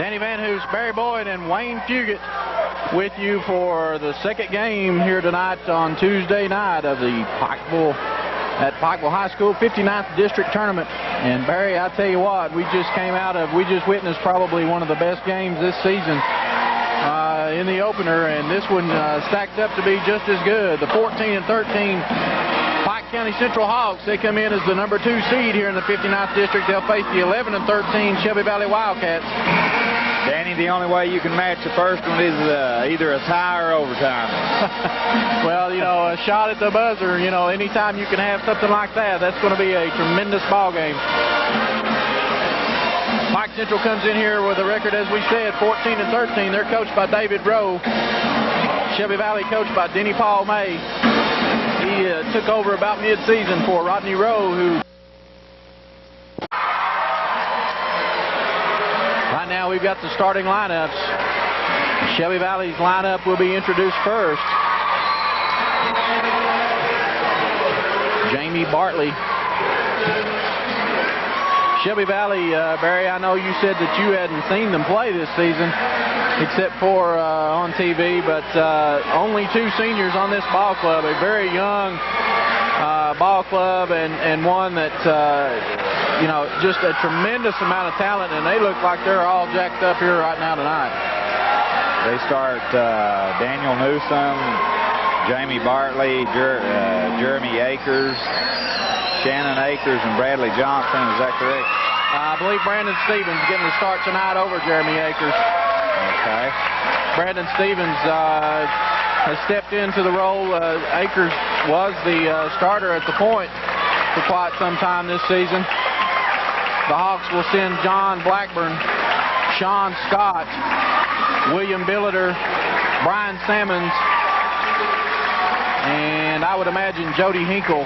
Danny Van Hoos, Barry Boyd, and Wayne Fugit with you for the second game here tonight on Tuesday night of the Pikeville High School 59th District Tournament. And Barry, I tell you what, we just witnessed probably one of the best games this season in the opener, and this one stacked up to be just as good. The 14-13 Pike County Central Hawks, they come in as the number 2 seed here in the 59th District. They'll face the 11-13 Shelby Valley Wildcats. Danny, the only way you can match the first one is either a tie or overtime. Well, you know, a shot at the buzzer, you know, anytime you can have something like that, that's going to be a tremendous ball game. Pike Central comes in here with a record, as we said, 14-13. They're coached by David Rowe. Shelby Valley coached by Denny Paul May. He took over about mid-season for Rodney Rowe, who... Right now we've got the starting lineups. Shelby Valley's lineup will be introduced first. Jamie Bartley. Shelby Valley, Barry, I know you said that you hadn't seen them play this season, except for on TV, but only 2 seniors on this ball club. A very young ball club, and one that, you know, just a tremendous amount of talent, and they look like they're all jacked up here right now tonight. They start Daniel Newsom, Jamie Bartley, Jeremy Akers, Shannon Akers, and Bradley Johnson. Is that correct? I believe Brandon Stevens getting the start tonight over Jeremy Akers. Okay. Brandon Stevens has stepped into the role. Akers was the starter at the point for quite some time this season. The Hawks will send John Blackburn, Sean Scott, William Billiter, Brian Sammons, and I would imagine Jody Hinkle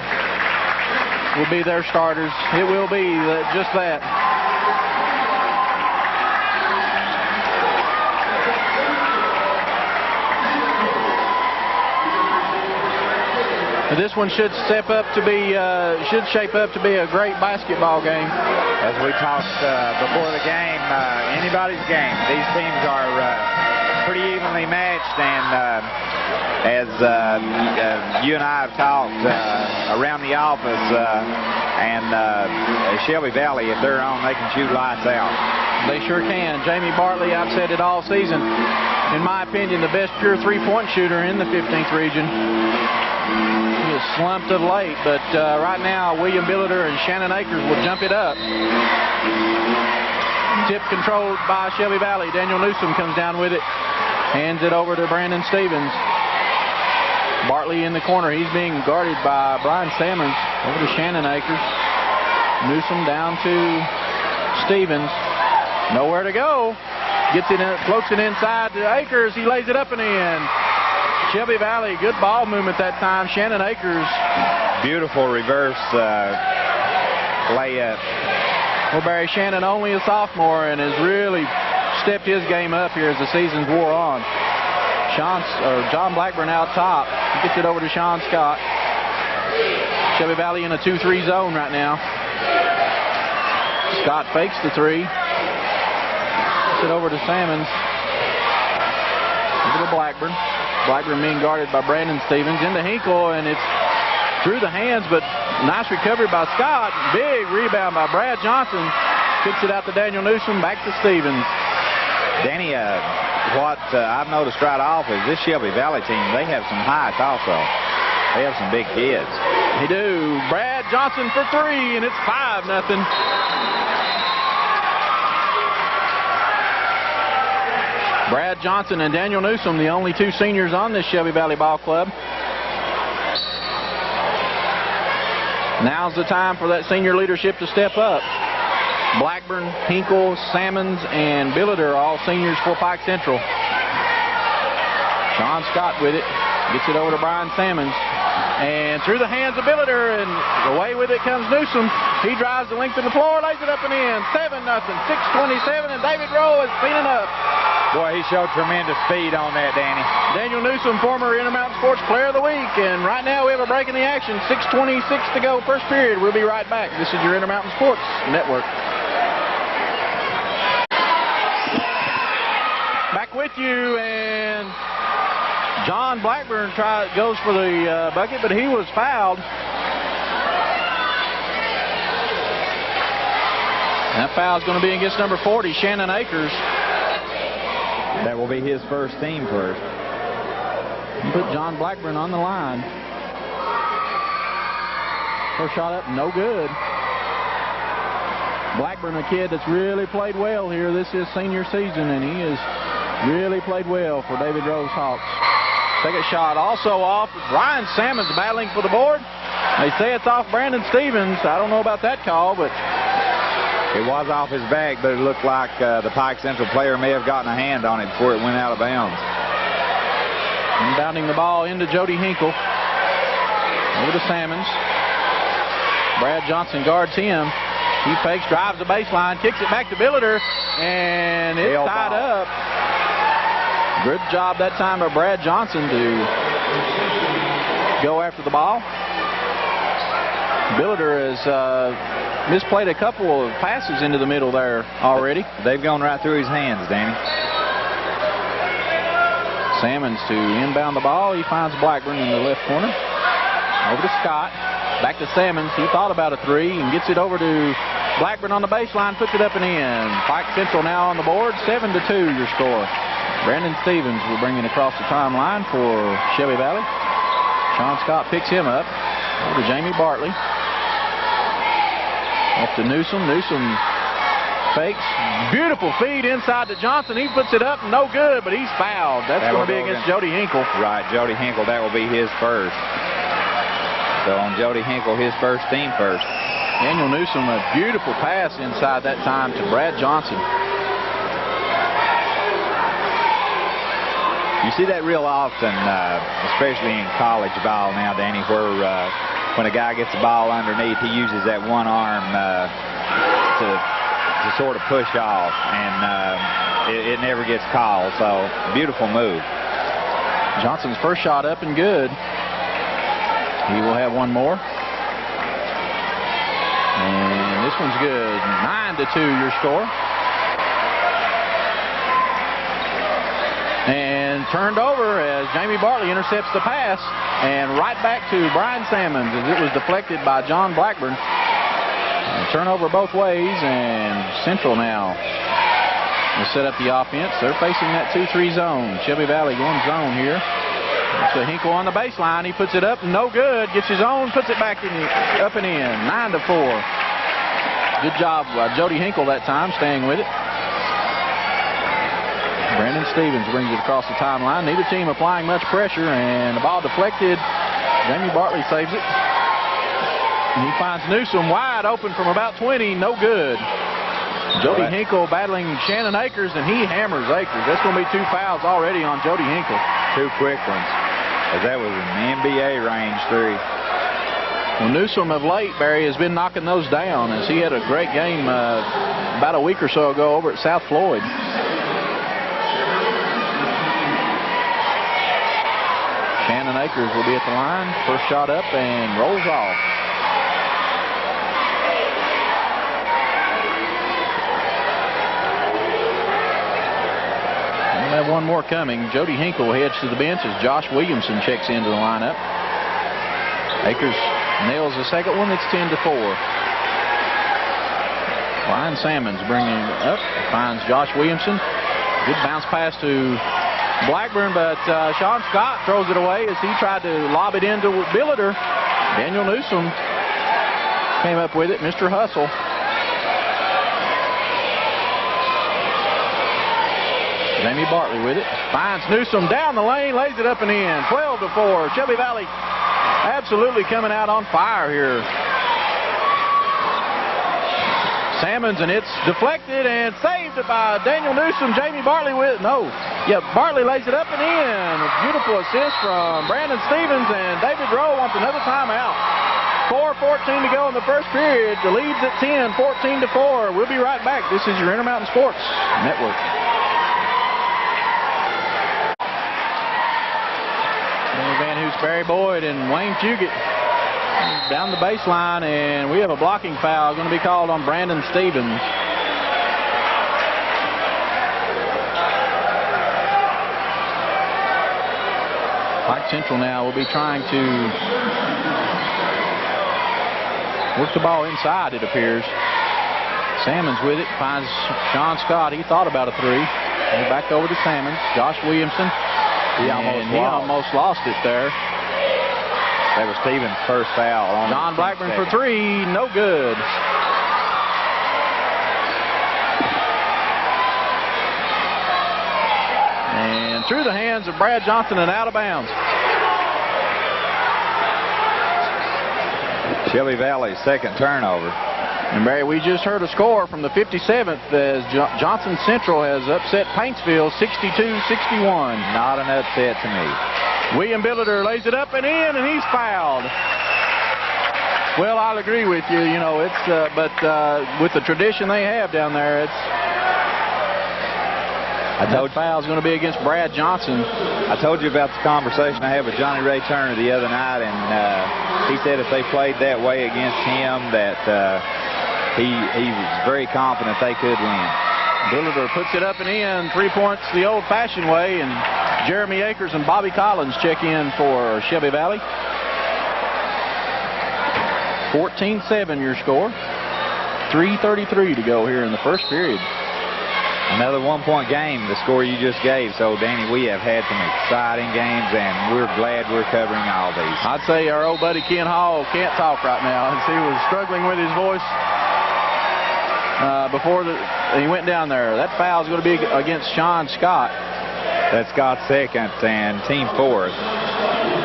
will be their starters. It will be just that. This one should shape up to be a great basketball game. As we talked before the game, anybody's game. These teams are pretty evenly matched, and as you and I have talked around the office, and Shelby Valley, if they're on, they can shoot lights out. They sure can. Jamie Bartley, I've said it all season, in my opinion, the best pure three-point shooter in the 15th region. He is slumped of late, but right now William Billiter and Shannon Akers will jump it up. Tip controlled by Shelby Valley. Daniel Newsom comes down with it, hands it over to Brandon Stevens. Bartley in the corner. He's being guarded by Brian Sammons. Over to Shannon Akers. Newsom down to Stevens. Nowhere to go. Gets it in, floats it inside to Akers. He lays it up and in. Shelby Valley, good ball movement that time. Shannon Akers. Beautiful reverse layup. Well, Barry, Shannon only a sophomore and has really stepped his game up here as the season's wore on. John Blackburn out top. He gets it over to Sean Scott. Shelby Valley in a 2-3 zone right now. Scott fakes the 3. Gets it over to Sammons. Over to Blackburn. Blackburn being guarded by Brandon Stevens. Into Hinkle, and it's through the hands, but nice recovery by Scott. Big rebound by Brad Johnson. Kicks it out to Daniel Newsom. Back to Stevens. Danny, what I've noticed right off is this Shelby Valley team, they have some heights also. They have some big kids. They do. Brad Johnson for 3, and it's 5-0. Brad Johnson and Daniel Newsom, the only 2 seniors on this Shelby Valley Ball Club. Now's the time for that senior leadership to step up. Blackburn, Hinkle, Sammons, and Billiter are all seniors for Pike Central. Sean Scott with it. Gets it over to Brian Sammons. And through the hands of Billiter, and away with it comes Newsom. He drives the length of the floor, lays it up and in. 7-0, 6:27, and David Rowe is cleaning up. Boy, he showed tremendous speed on that, Danny. Daniel Newsom, former Intermountain Sports Player of the Week. And right now we have a break in the action. 6:26 to go, first period. We'll be right back. This is your Intermountain Sports Network. you, and John Blackburn goes for the bucket, but he was fouled. That foul is going to be against number 40, Shannon Akers. That will be his first team first. Put John Blackburn on the line. First shot up, no good. Blackburn, a kid that's really played well here. This is senior season, and he has really played well for David Rose Hawks. Second shot also off. Brian Salmons battling for the board. They say it's off Brandon Stevens. I don't know about that call, but it was off his back, but it looked like the Pike Central player may have gotten a hand on it before it went out of bounds. Inbounding the ball into Jody Hinkle. Over to Salmons. Brad Johnson guards him. He fakes, drives the baseline, kicks it back to Billiter, and it's tied up. Good job that time by Brad Johnson to go after the ball. Billiter has misplayed a couple of passes into the middle there already. They've gone right through his hands, Danny. Salmons to inbound the ball. He finds Blackburn in the left corner. Over to Scott. Back to Salmons. He thought about a three and gets it over to Blackburn on the baseline. Puts it up and in. Pike Central now on the board. 7-2 your score. Brandon Stevens will bring it across the timeline for Shelby Valley. Sean Scott picks him up. Over to Jamie Bartley. Off to Newsom. Newsom fakes. Beautiful feed inside to Johnson. He puts it up. No good, but he's fouled. That's going to be against Jody Hinkle. Right, Jody Hinkle. That will be his first. So on Jody Hinkle, his first team first. Daniel Newsom, a beautiful pass inside that time to Brad Johnson. You see that real often, especially in college ball now, Danny, where when a guy gets the ball underneath, he uses that one arm to sort of push off, and it never gets called. So, beautiful move. Johnson's first shot up and good. He will have one more. And this one's good. 9-2 your score. And turned over as Jamie Bartley intercepts the pass. And right back to Brian Salmons as it was deflected by John Blackburn. Turnover both ways, and Central now will set up the offense. They're facing that 2-3 zone. Shelby Valley going zone here. So Hinkle on the baseline. He puts it up. No good. Gets his own. Puts it back up and in. 9-4. Good job by Jody Hinkle that time, staying with it. Brandon Stevens brings it across the timeline. Neither team applying much pressure, and the ball deflected. Jamie Bartley saves it. And he finds Newsom wide open from about 20. No good. Jody Hinkle battling Shannon Akers, and he hammers Akers. That's going to be 2 fouls already on Jody Hinkle. 2 quick ones. That was an NBA range 3. Well, Newsom of late, Barry, has been knocking those down as he had a great game about a week or so ago over at South Floyd. Shannon Akers will be at the line. First shot up and rolls off. We'll have one more coming. Jody Hinkle heads to the bench as Josh Williamson checks into the lineup. Akers nails the second one. It's 10-4. Brian Salmons bringing it up. Finds Josh Williamson. Good bounce pass to Blackburn, but Sean Scott throws it away as he tried to lob it into Billiter. Daniel Newsom came up with it. Mr. Hustle. Jamie Bartley with it. Finds Newsom down the lane, lays it up and in. 12-4. Shelby Valley absolutely coming out on fire here. Salmons, and it's deflected and saved by Daniel Newsom. Jamie Bartley with Bartley lays it up and in. A beautiful assist from Brandon Stevens, and David Rowe wants another timeout. 4:14 to go in the first period. The lead's at 10, 14-4. We'll be right back. This is your Intermountain Sports Network. Van Hoos, Barry Boyd, and Wayne Fugit down the baseline, and we have a blocking foul going to be called on Brandon Stevens. Pike Central now will be trying to work the ball inside, it appears. Salmons with it, finds Sean Scott. He thought about a three. And back over to Salmons. Josh Williamson. He almost lost it there. That was Stevens' first foul. John Blackburn for three, no good. And through the hands of Brad Johnson and out of bounds. Shelby Valley's second turnover. And Barry, we just heard a score from the 57th as Johnson Central has upset Paintsville 62-61. Not an upset to me. William Billiter lays it up and in, and he's fouled. Well, I'll agree with you. You know, it's but with the tradition they have down there, it's. I told you foul's going to be against Brad Johnson. I told you about the conversation I had with Johnny Ray Turner the other night, and he said if they played that way against him, that he was very confident they could win. Billiter puts it up and in, 3 points the old-fashioned way, and Jeremy Akers and Bobby Collins check in for Shelby Valley. 14-7 your score. 3:33 to go here in the first period. Another one-point game, the score you just gave. So, Danny, we have had some exciting games, and we're glad we're covering all these. I'd say our old buddy Ken Hall can't talk right now, as he was struggling with his voice before he went down there. That foul is going to be against Sean Scott. That's Scott's second and team fourth.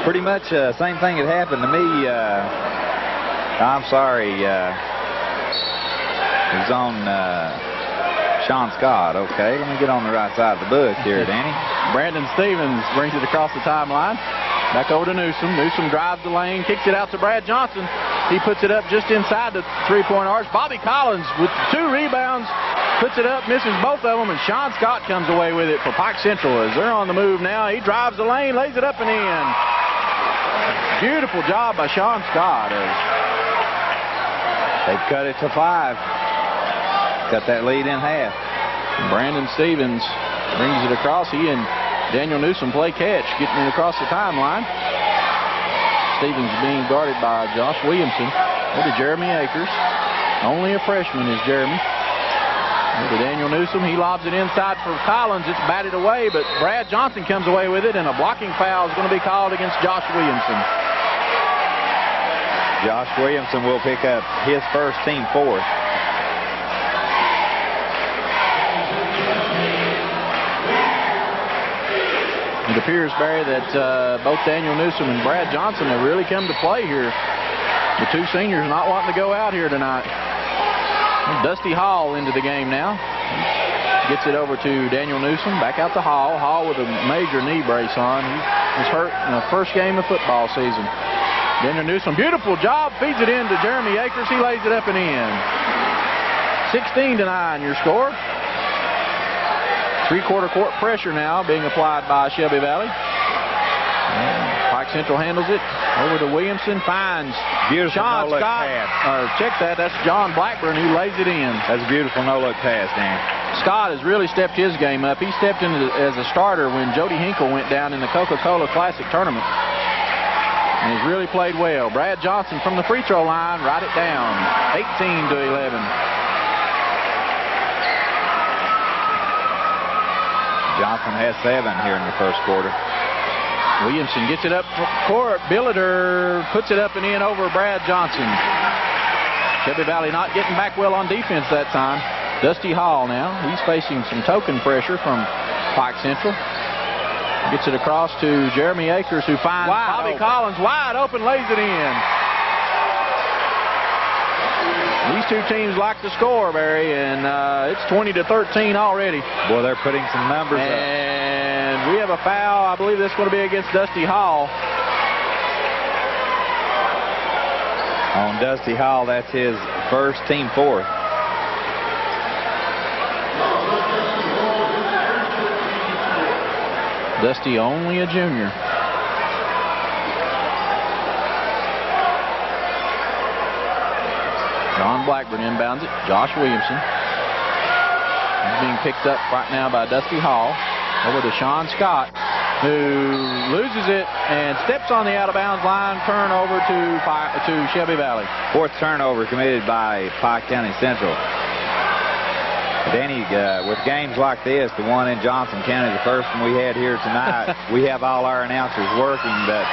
Pretty much same thing that happened to me. I'm sorry. It was on Sean Scott. Okay, let me get on the right side of the book here, Danny. Brandon Stevens brings it across the timeline. Back over to Newsom. Newsom drives the lane, kicks it out to Brad Johnson. He puts it up just inside the three-point arch. Bobby Collins with 2 rebounds, puts it up, misses both of them, and Sean Scott comes away with it for Pike Central as they're on the move now. He drives the lane, lays it up and in. Beautiful job by Sean Scott. They've cut it to 5. Cut that lead in half. Brandon Stevens brings it across. He and Daniel Newsom play catch, getting it across the timeline. Stevens being guarded by Josh Williamson. Over to Jeremy Akers. Only a freshman is Jeremy. Over to Daniel Newsom. He lobs it inside for Collins. It's batted away, but Brad Johnson comes away with it, and a blocking foul is going to be called against Josh Williamson. Josh Williamson will pick up his first, team fourth. It appears, Barry, that both Daniel Newsom and Brad Johnson have really come to play here. The two seniors not wanting to go out here tonight. Dusty Hall into the game now. Gets it over to Daniel Newsom. Back out to Hall. Hall with a major knee brace on. He was hurt in the first game of football season. Daniel Newsom, beautiful job. Feeds it in to Jeremy Akers. He lays it up and in. 16-9 your score. Three-quarter court pressure now being applied by Shelby Valley. And Pike Central handles it. Over to Williamson. Finds beautiful Sean no-look Scott. pass. Check that. That's John Blackburn who lays it in. That's a beautiful no-look pass, Dan. Scott has really stepped his game up. He stepped in as a starter when Jody Hinkle went down in the Coca-Cola Classic Tournament. And he's really played well. Brad Johnson from the free throw line. Write it down. 18-11. Johnson has 7 here in the first quarter. Williamson gets it up court. Billiter puts it up and in over Brad Johnson. Shelby Valley not getting back well on defense that time. Dusty Hall now. He's facing some token pressure from Pike Central. Gets it across to Jeremy Akers, who finds Bobby Collins wide open, lays it in. These two teams like to score, Barry, and it's 20-13 already. Boy, they're putting some numbers up. And we have a foul. I believe that's going to be against Dusty Hall. On Dusty Hall, that's his first, team fourth. Dusty only a junior. John Blackburn inbounds it. Josh Williamson. He's being picked up right now by Dusty Hall. Over to Sean Scott. who loses it and steps on the out-of-bounds line. Turnover to Shelby Valley. Fourth turnover committed by Pike County Central. Danny, with games like this, the one in Johnson County, the first one we had here tonight, we have all our announcers working, but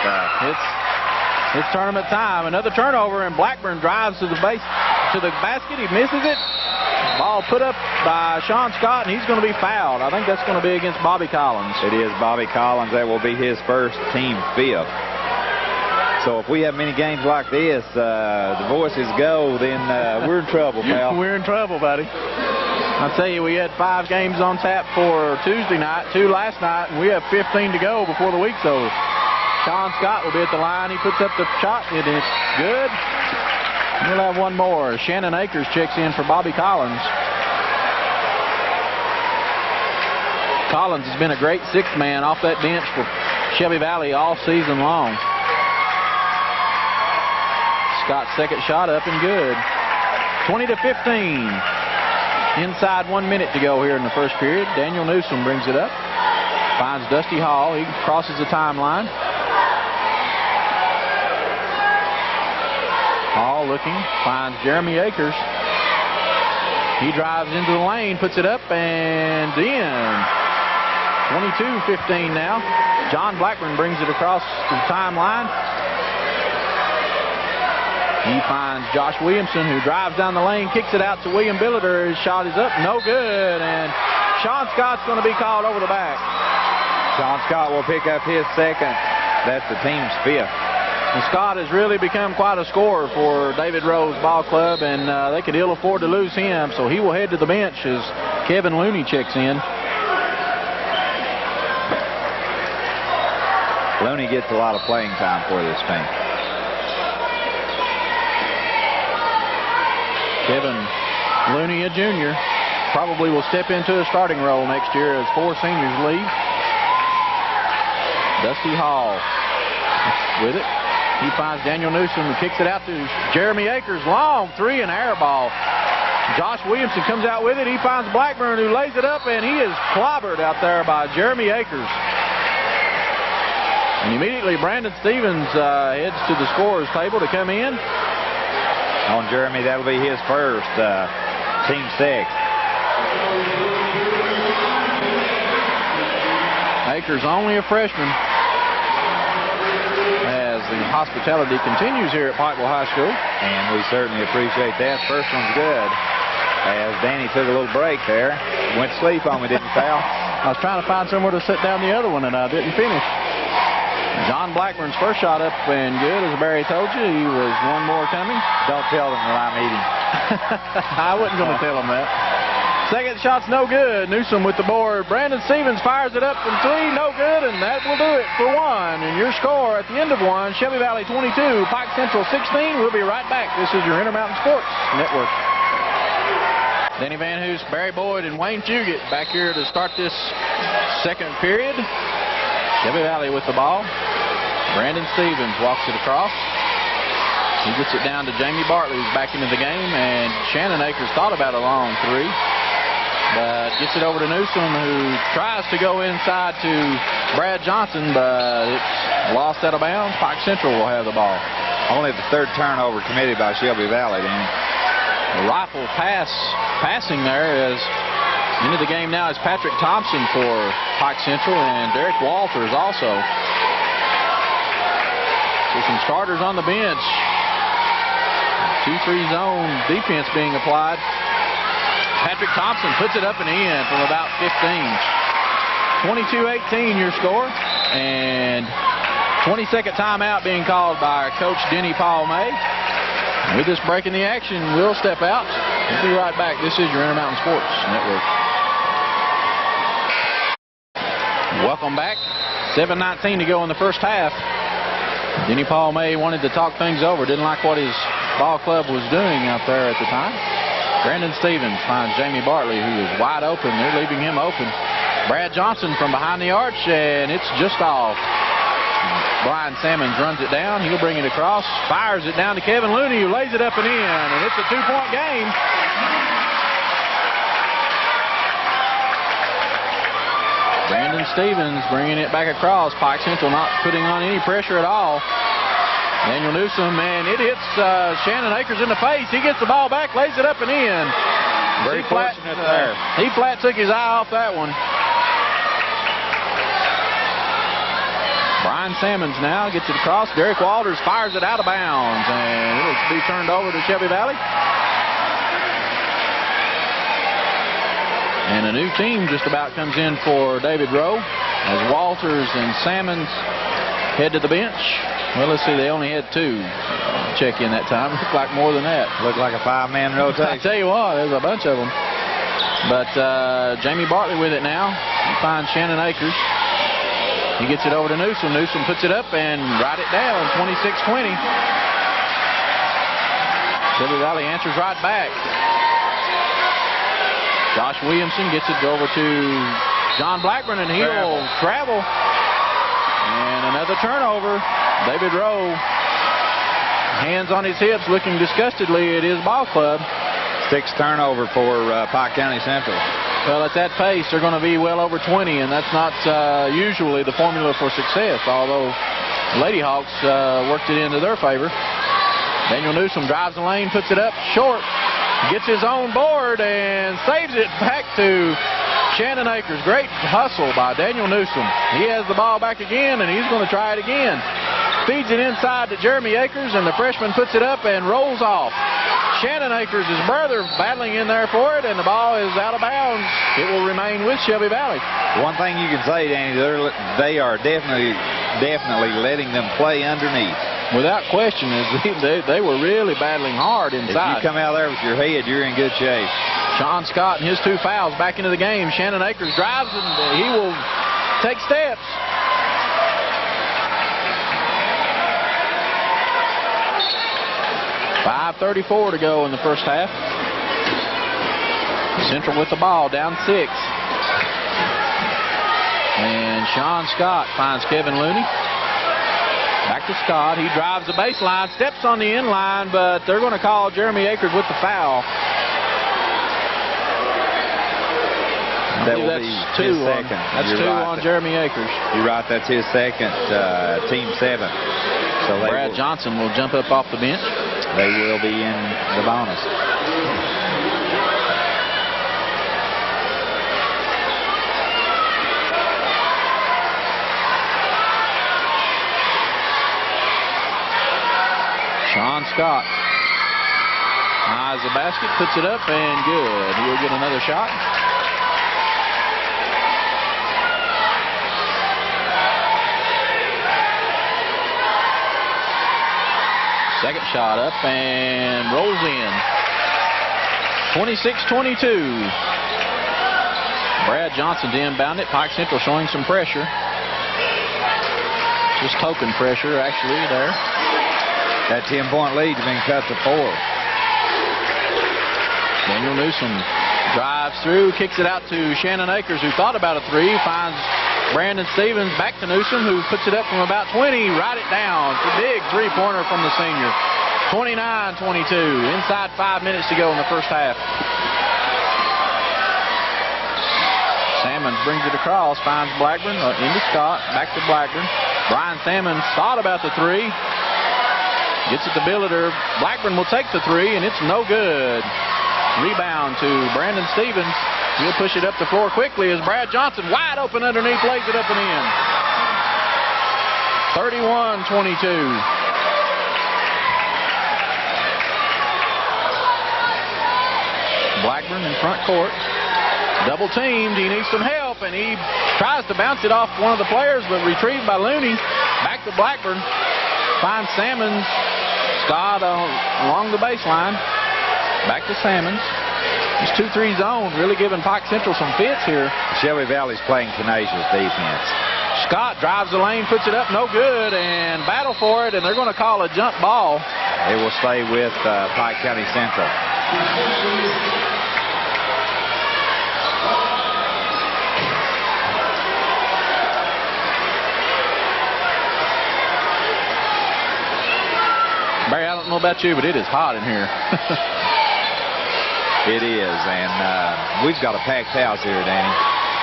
it's tournament time. Another turnover, and Blackburn drives to the basket. He misses it. Ball put up by Sean Scott, and he's going to be fouled. I think that's going to be against Bobby Collins. It is Bobby Collins. That will be his first, team fifth. So if we have many games like this, the voices go, then we're in trouble, pal. We're in trouble, buddy. I'll tell you, we had 5 games on tap for Tuesday night, 2 last night, and we have 15 to go before the week's over. Sean Scott will be at the line. He puts up the shot, and it's good. We'll have one more. Shannon Akers checks in for Bobby Collins. Collins has been a great sixth man off that bench for Shelby Valley all season long. Scott's second shot up and good. 20-15. Inside 1 minute to go here in the first period. Daniel Newsom brings it up. Finds Dusty Hall. He crosses the timeline. Hall looking. Finds Jeremy Akers. He drives into the lane. Puts it up and in. 22-15 now. John Blackburn brings it across the timeline. He finds Josh Williamson, who drives down the lane, kicks it out to William Billiter. His shot is up, no good, and Sean Scott's going to be called over the back. Sean Scott will pick up his second. That's the team's fifth. And Scott has really become quite a scorer for David Rose Ball Club, and they could ill afford to lose him, so he will head to the bench as Kevin Looney checks in. Looney gets a lot of playing time for this team. Kevin Looney, a junior, probably will step into a starting role next year as 4 seniors leave. Dusty Hall with it. He finds Daniel Newsom, who kicks it out to Jeremy Akers. Long three and air ball. Josh Williamson comes out with it. He finds Blackburn, who lays it up, and he is clobbered out there by Jeremy Akers. And immediately Brandon Stevens heads to the scorer's table to come in. On Jeremy, that'll be his first, team sixth. Akers only a freshman as the hospitality continues here at Pikeville High School. And we certainly appreciate that. First one's good. As Danny took a little break there. Went to sleep on me, didn't you, pal? I was trying to find somewhere to sit down the other one, and I didn't finish. John Blackburn's first shot up and good, as Barry told you. He was one more coming. Don't tell them that I'm eating. I wasn't going to tell him that. Second shot's no good. Newsom with the board. Brandon Stevens fires it up from 3. No good, and that will do it for 1. And your score at the end of 1, Shelby Valley 22, Pike Central 16. We'll be right back. This is your Intermountain Sports Network. Denny Van Hoos, Barry Boyd, and Wayne Fugit back here to start this second period. Shelby Valley with the ball. Brandon Stevens walks it across. He gets it down to Jamie Bartley, who's back into the game, and Shannon Akers thought about a long 3, but gets it over to Newsom, who tries to go inside to Brad Johnson, but it's lost out of bounds. Pike Central will have the ball. Only the third turnover committed by Shelby Valley, then. A rifle passing there is into the game now is Patrick Thompson for Pike Central, and Derek Walters also. So some starters on the bench. 2-3 zone defense being applied. Patrick Thompson puts it up and in from about 15. 22-18 your score. And 20-second timeout being called by Coach Denny Paul May. With this break in the action, we'll step out. We'll be right back. This is your Intermountain Sports Network. Welcome back. 7:19 to go in the first half. Denny Paul May wanted to talk things over. Didn't like what his ball club was doing out there at the time. Brandon Stevens finds Jamie Bartley, who is wide open. They're leaving him open. Brad Johnson from behind the arch, and it's just off. Brian Sammons runs it down. He'll bring it across. Fires it down to Kevin Looney, who lays it up and in. And it's a 2-point game. Brandon Stevens bringing it back across. Pike Central not putting on any pressure at all. Daniel Newsom, and it hits Shannon Akers in the face. He gets the ball back, lays it up and in. Very fortunate there. He flat took his eye off that one. Brian Sammons now gets it across. Derek Walters fires it out of bounds, and it'll be turned over to Shelby Valley. And a new team just about comes in for David Rowe as Walters and Sammons head to the bench. Well, let's see, they only had 2 check in that time. Looked like more than that. Looked like a 5-man rotation. I tell you what, there's a bunch of them. But Jamie Bartley with it now. He finds Shannon Akers. He gets it over to Newsom. Newsom puts it up and right it down, 26-20. Shelby Valley answers right back. Josh Williamson gets it over to John Blackburn, and he'll travel. And another turnover. David Rowe, hands on his hips, looking disgustedly at his ball club. 6th turnover for Pike County Central. Well, at that pace, they're going to be well over 20, and that's not usually the formula for success, although the Lady Hawks worked it into their favor. Daniel Newsom drives the lane, puts it up short, gets his own board, and saves it back to Shannon Akers. Great hustle by Daniel Newsom. He has the ball back again, and he's going to try it again. Feeds it inside to Jeremy Akers, and the freshman puts it up and rolls off. Shannon Akers, his brother, battling in there for it, and the ball is out of bounds. It will remain with Shelby Valley. One thing you can say, Danny, they are definitely letting them play underneath. Without question, they were really battling hard inside. If you come out there with your head, you're in good shape. Sean Scott and his 2 fouls back into the game. Shannon Akers drives, and he will take steps. .5:34 to go in the first half. Central with the ball, down 6. And Sean Scott finds Kevin Looney. Back to Scott. He drives the baseline, steps on the end line, but they're going to call Jeremy Akers with the foul. That will that's be 2 his second. That's You're 2 right. on Jeremy Akers. You're right. That's his second, team 7. So Brad Johnson will jump up off the bench. They will be in the bonus. Sean Scott eyes the basket, puts it up, and good. He'll get another shot. Second shot up and rolls in. 26-22. Brad Johnson to inbound it. Pike Central showing some pressure. Just token pressure, actually, there. That 10-point lead has been cut to 4. Daniel Newsom drives through, kicks it out to Shannon Akers, who thought about a 3, finds Brandon Stevens, back to Newsom, who puts it up from about 20, right it down. It's a big 3-pointer from the senior. 29-22, inside 5 minutes to go in the first half. Sammons brings it across, finds Blackburn, into Scott, back to Blackburn. Brian Sammons thought about the 3. Gets it to Billiter. Blackburn will take the 3, and it's no good. Rebound to Brandon Stevens. He'll push it up the floor quickly as Brad Johnson, wide open underneath, lays it up and in. 31-22. Blackburn in front court. Double teamed. He needs some help, and he tries to bounce it off one of the players, but retrieved by Looney. Back to Blackburn. Finds Sammons. Scott along the baseline. Back to Sammons. This 2-3 zone really giving Pike Central some fits here. Shelby Valley's playing tenacious defense. Scott drives the lane, puts it up, no good, and battle for it, and they're going to call a jump ball. It will stay with Pike County Central. Barry, I don't know about you, but it is hot in here. It is, and we've got a packed house here, Danny.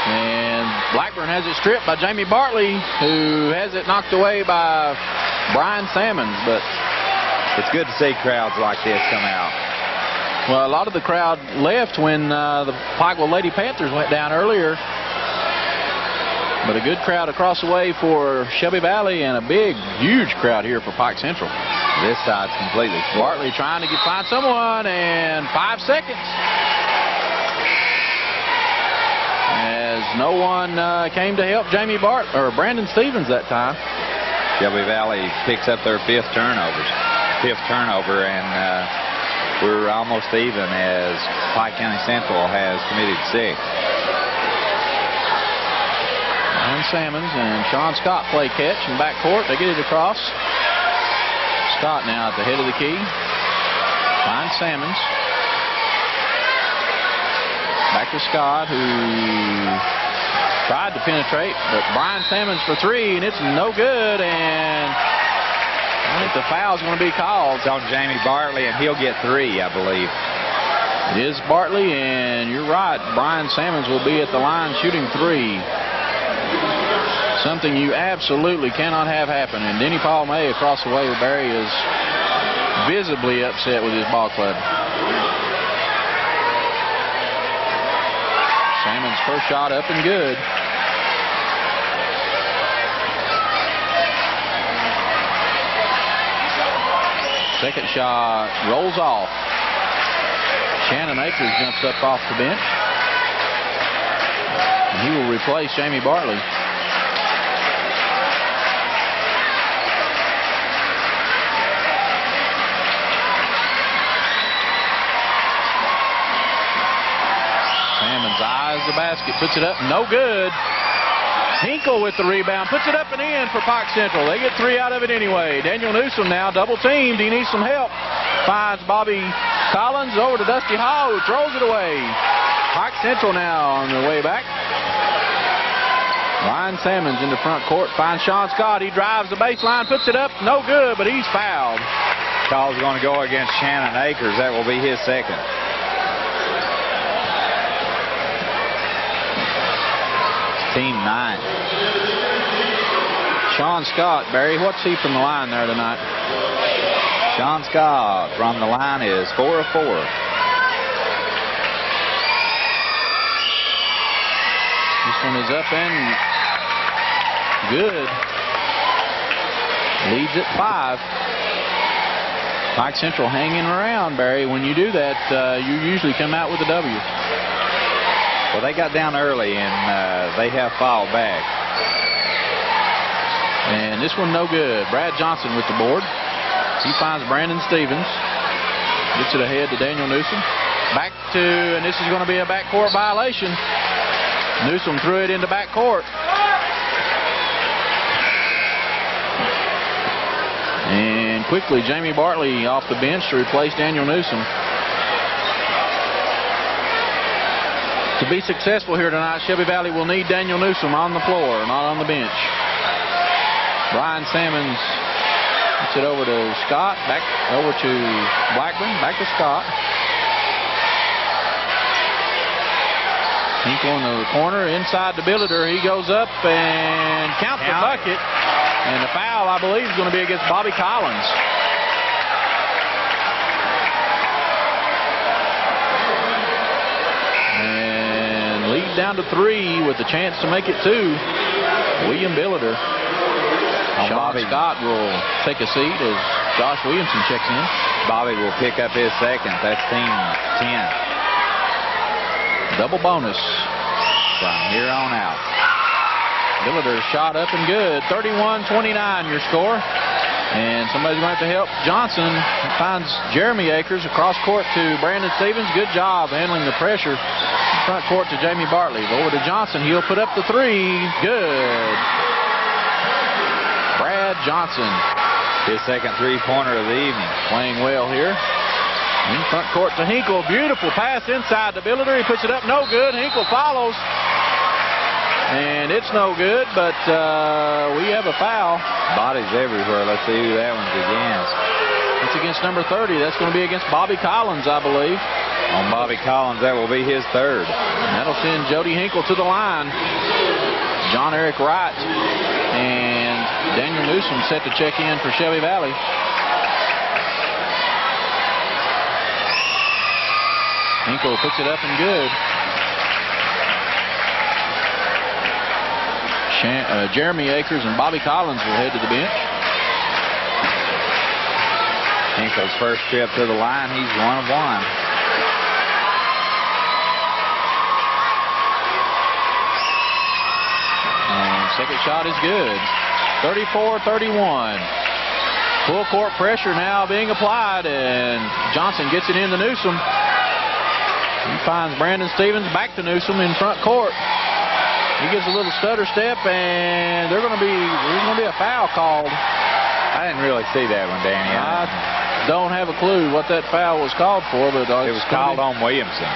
And Blackburn has it stripped by Jamie Bartley, who has it knocked away by Brian Sammons. But it's good to see crowds like this come out. Well, a lot of the crowd left when the Pikeville Lady Panthers went down earlier. But a good crowd across the way for Shelby Valley and a big, huge crowd here for Pike Central. This side's completely full. Bartley trying to find someone, and 5 seconds. As no one came to help Brandon Stevens that time. Shelby Valley picks up their fifth turnover, and we're almost even as Pike County Central has committed 6. Ryan Sammons and Sean Scott play catch in backcourt. They get it across. Scott now at the head of the key. Finds Sammons. Back to Scott, who tried to penetrate, but Brian Sammons for 3, and it's no good, and I think the foul's going to be called. It's on Jamie Bartley, and he'll get 3, I believe. It is Bartley, and you're right. Brian Sammons will be at the line shooting 3. Something you absolutely cannot have happen. And Denny Paul May across the way with Barry is visibly upset with his ball club. Sammons' first shot up and good. Second shot rolls off. Shannon Akers jumps up off the bench. And he will replace Jamie Bartley. Sammons eyes the basket, puts it up, no good. Hinkle with the rebound, puts it up and in for Pike Central. They get 3 out of it anyway. Daniel Newsom now double teamed. He needs some help. Finds Bobby Collins over to Dusty Hall, who throws it away. Pike Central now on their way back. Ryan Sammons in the front court, finds Sean Scott. He drives the baseline, puts it up, no good, but he's fouled. Call's going to go against Shannon Akers. That will be his second. Team 9. Sean Scott, Barry, what's he from the line there tonight? Sean Scott from the line is 4 of 4. This one is up and good. Leads at 5. Pike Central hanging around, Barry. When you do that, you usually come out with a W. Well, they got down early, and they have fouled back. And this one no good. Brad Johnson with the board. He finds Brandon Stevens. Gets it ahead to Daniel Newsom. Back to, and this is going to be a backcourt violation. Newsom threw it into backcourt. And quickly, Jamie Bartley off the bench to replace Daniel Newsom. To be successful here tonight, Shelby Valley will need Daniel Newsom on the floor, not on the bench. Brian Sammons gets it over to Scott, back over to Blackburn, back to Scott. Hinkle in the corner, inside the Billiter. He goes up and counts the bucket. And the foul, I believe, is going to be against Bobby Collins. And lead down to 3 with a chance to make it 2. William Billiter. Sean Scott will take a seat as Josh Williamson checks in. Bobby will pick up his second. That's team 10. Double bonus from here on out. Billiter shot up and good. 31-29 your score. And somebody's going to have to help Johnson. Finds Jeremy Akers across court to Brandon Stevens. Good job handling the pressure. Front court to Jamie Bartley. Over to Johnson. He'll put up the 3. Good. Brad Johnson. His second three-pointer of the evening. Playing well here. In front court to Hinkle. Beautiful pass inside to Billiter. He puts it up. No good. Hinkle follows. And it's no good, but we have a foul. Bodies everywhere. Let's see who that one's against. It's against number 30. That's going to be against Bobby Collins, I believe. On Bobby Collins, that will be his third. And that'll send Jody Hinkle to the line. John Eric Wright and Daniel Newsom set to check in for Shelby Valley. Hinkle puts it up and good. Jeremy Akers and Bobby Collins will head to the bench. Hinkle's first trip to the line, he's 1 of 1. And second shot is good. 34-31. Full court pressure now being applied, and Johnson gets it into Newsom. He finds Brandon Stevens, back to Newsom in front court. He gives a little stutter step, and there's going to be a foul called. I didn't really see that one, Danny. I don't have a clue what that foul was called for, but it was called on Williamson.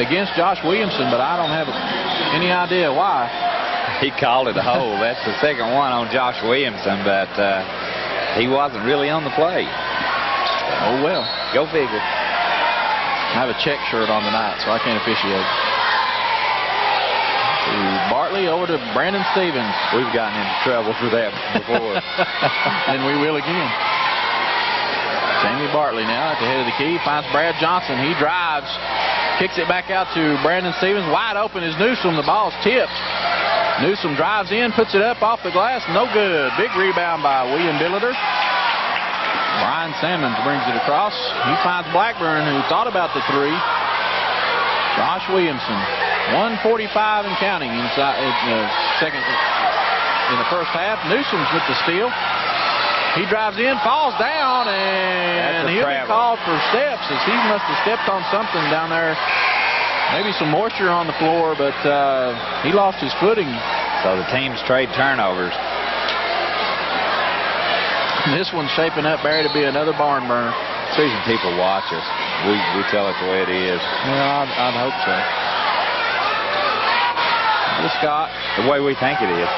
Against Josh Williamson, but I don't have any idea why. He called it a hold. That's the second one on Josh Williamson, but he wasn't really on the play. Oh, well. Go figure. I have a check shirt on tonight, so I can't officiate. To Bartley over to Brandon Stevens. We've gotten into trouble for that before. And we will again. Jamie Bartley now at the head of the key. Finds Brad Johnson. He drives. Kicks it back out to Brandon Stevens. Wide open is Newsom. The ball's tipped. Newsom drives in, puts it up off the glass. No good. Big rebound by William Billiter. Brian Sammons brings it across. He finds Blackburn, who thought about the three. Josh Williamson. 1:45 and counting inside in the first half. Newsom's with the steal. He drives in, falls down, and he'll be called for steps, as he must have stepped on something down there. Maybe some moisture on the floor, but he lost his footing. So the teams trade turnovers. This one's shaping up, Barry, to be another barn burner. Season people watch us. We tell it the way it is. Well, I'd hope so. Scott. The way we think it is.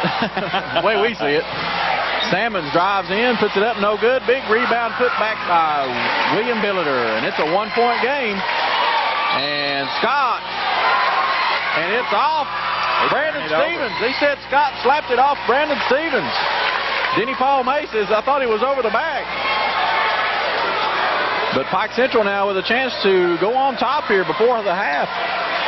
The way we see it. Sammons drives in, puts it up, no good. Big rebound put back by William Billiter, and it's a 1-point game. And Scott, and it's off Brandon Stevens. He said Scott slapped it off Brandon Stevens. Denny Paul May says, I thought he was over the back. But Pike Central now with a chance to go on top here before the half.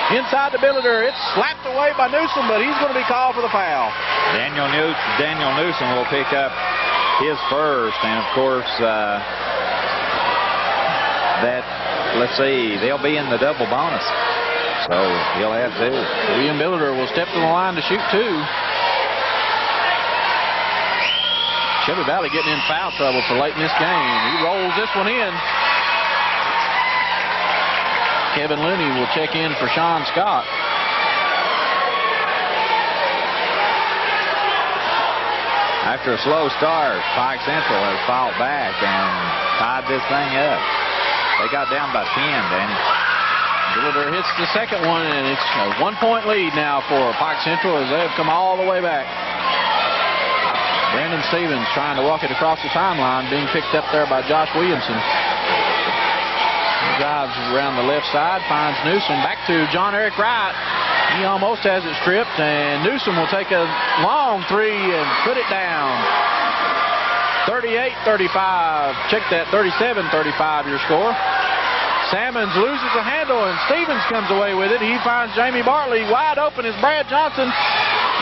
Inside the Billiter, it's slapped away by Newsom, but he's going to be called for the foul. Daniel Newsom will pick up his first, and of course, let's see, they'll be in the double bonus, so he'll have two. William Billiter will step to the line to shoot two. Shelby Valley getting in foul trouble for late in this game. He rolls this one in. Kevin Looney will check in for Sean Scott. After a slow start, Pike Central has fought back and tied this thing up. They got down by 10, Danny. Billiter hits the second one, and it's a 1-point lead now for Pike Central as they have come all the way back. Brandon Stevens trying to walk it across the timeline, being picked up there by Josh Williamson. Drives around the left side, finds Newsom. Back to John Eric Wright. He almost has it stripped, and Newsom will take a long three and put it down. 38-35. Check that, 37-35 your score. Sammons loses the handle, and Stevens comes away with it. He finds Jamie Bartley wide open as Brad Johnson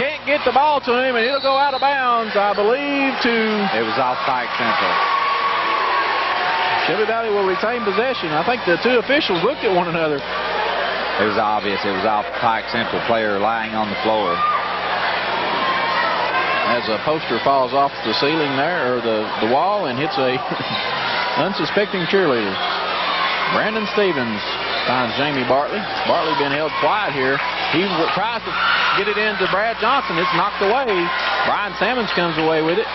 can't get the ball to him, and it'll go out of bounds, I believe, to... It was off Pike Central. Shelby Valley will retain possession. I think the two officials looked at one another. It was obvious. It was off Pike Central player lying on the floor. As a poster falls off the ceiling there, or the wall, and hits a unsuspecting cheerleader. Brandon Stevens finds Jamie Bartley. Bartley been held quiet here. He tries to get it into Brad Johnson. It's knocked away. Brian Sammons comes away with it.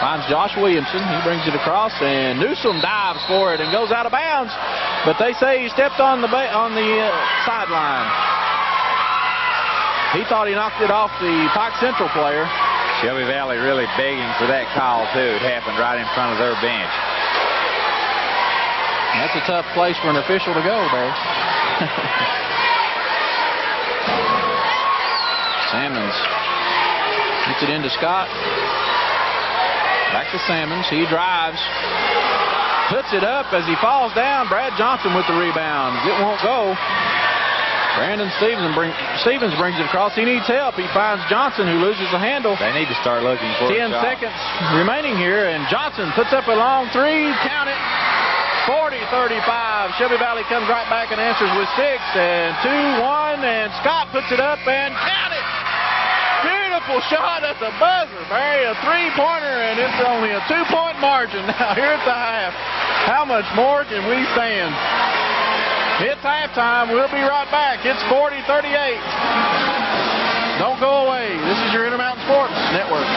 Finds Josh Williamson. He brings it across, and Newsom dives for it and goes out of bounds. But they say he stepped on the sideline. He thought he knocked it off the Pike Central player. Shelby Valley really begging for that call, too. It happened right in front of their bench. That's a tough place for an official to go, Barry. Sammons gets it into Scott. Back to Sammons. He drives. Puts it up as he falls down. Brad Johnson with the rebound. It won't go. Brandon Stevens brings it across. He needs help. He finds Johnson, who loses the handle. They need to start looking for 10 seconds remaining here, and Johnson puts up a long three. Count it. 40-35. Shelby Valley comes right back and answers with 6 and 2-1, and Scott puts it up and count it. Beautiful shot at the buzzer, Barry. A three-pointer, and it's only a 2-point margin now here at the half. How much more can we stand? It's halftime. We'll be right back. It's 40-38. Don't go away. This is your Intermountain Sports Network.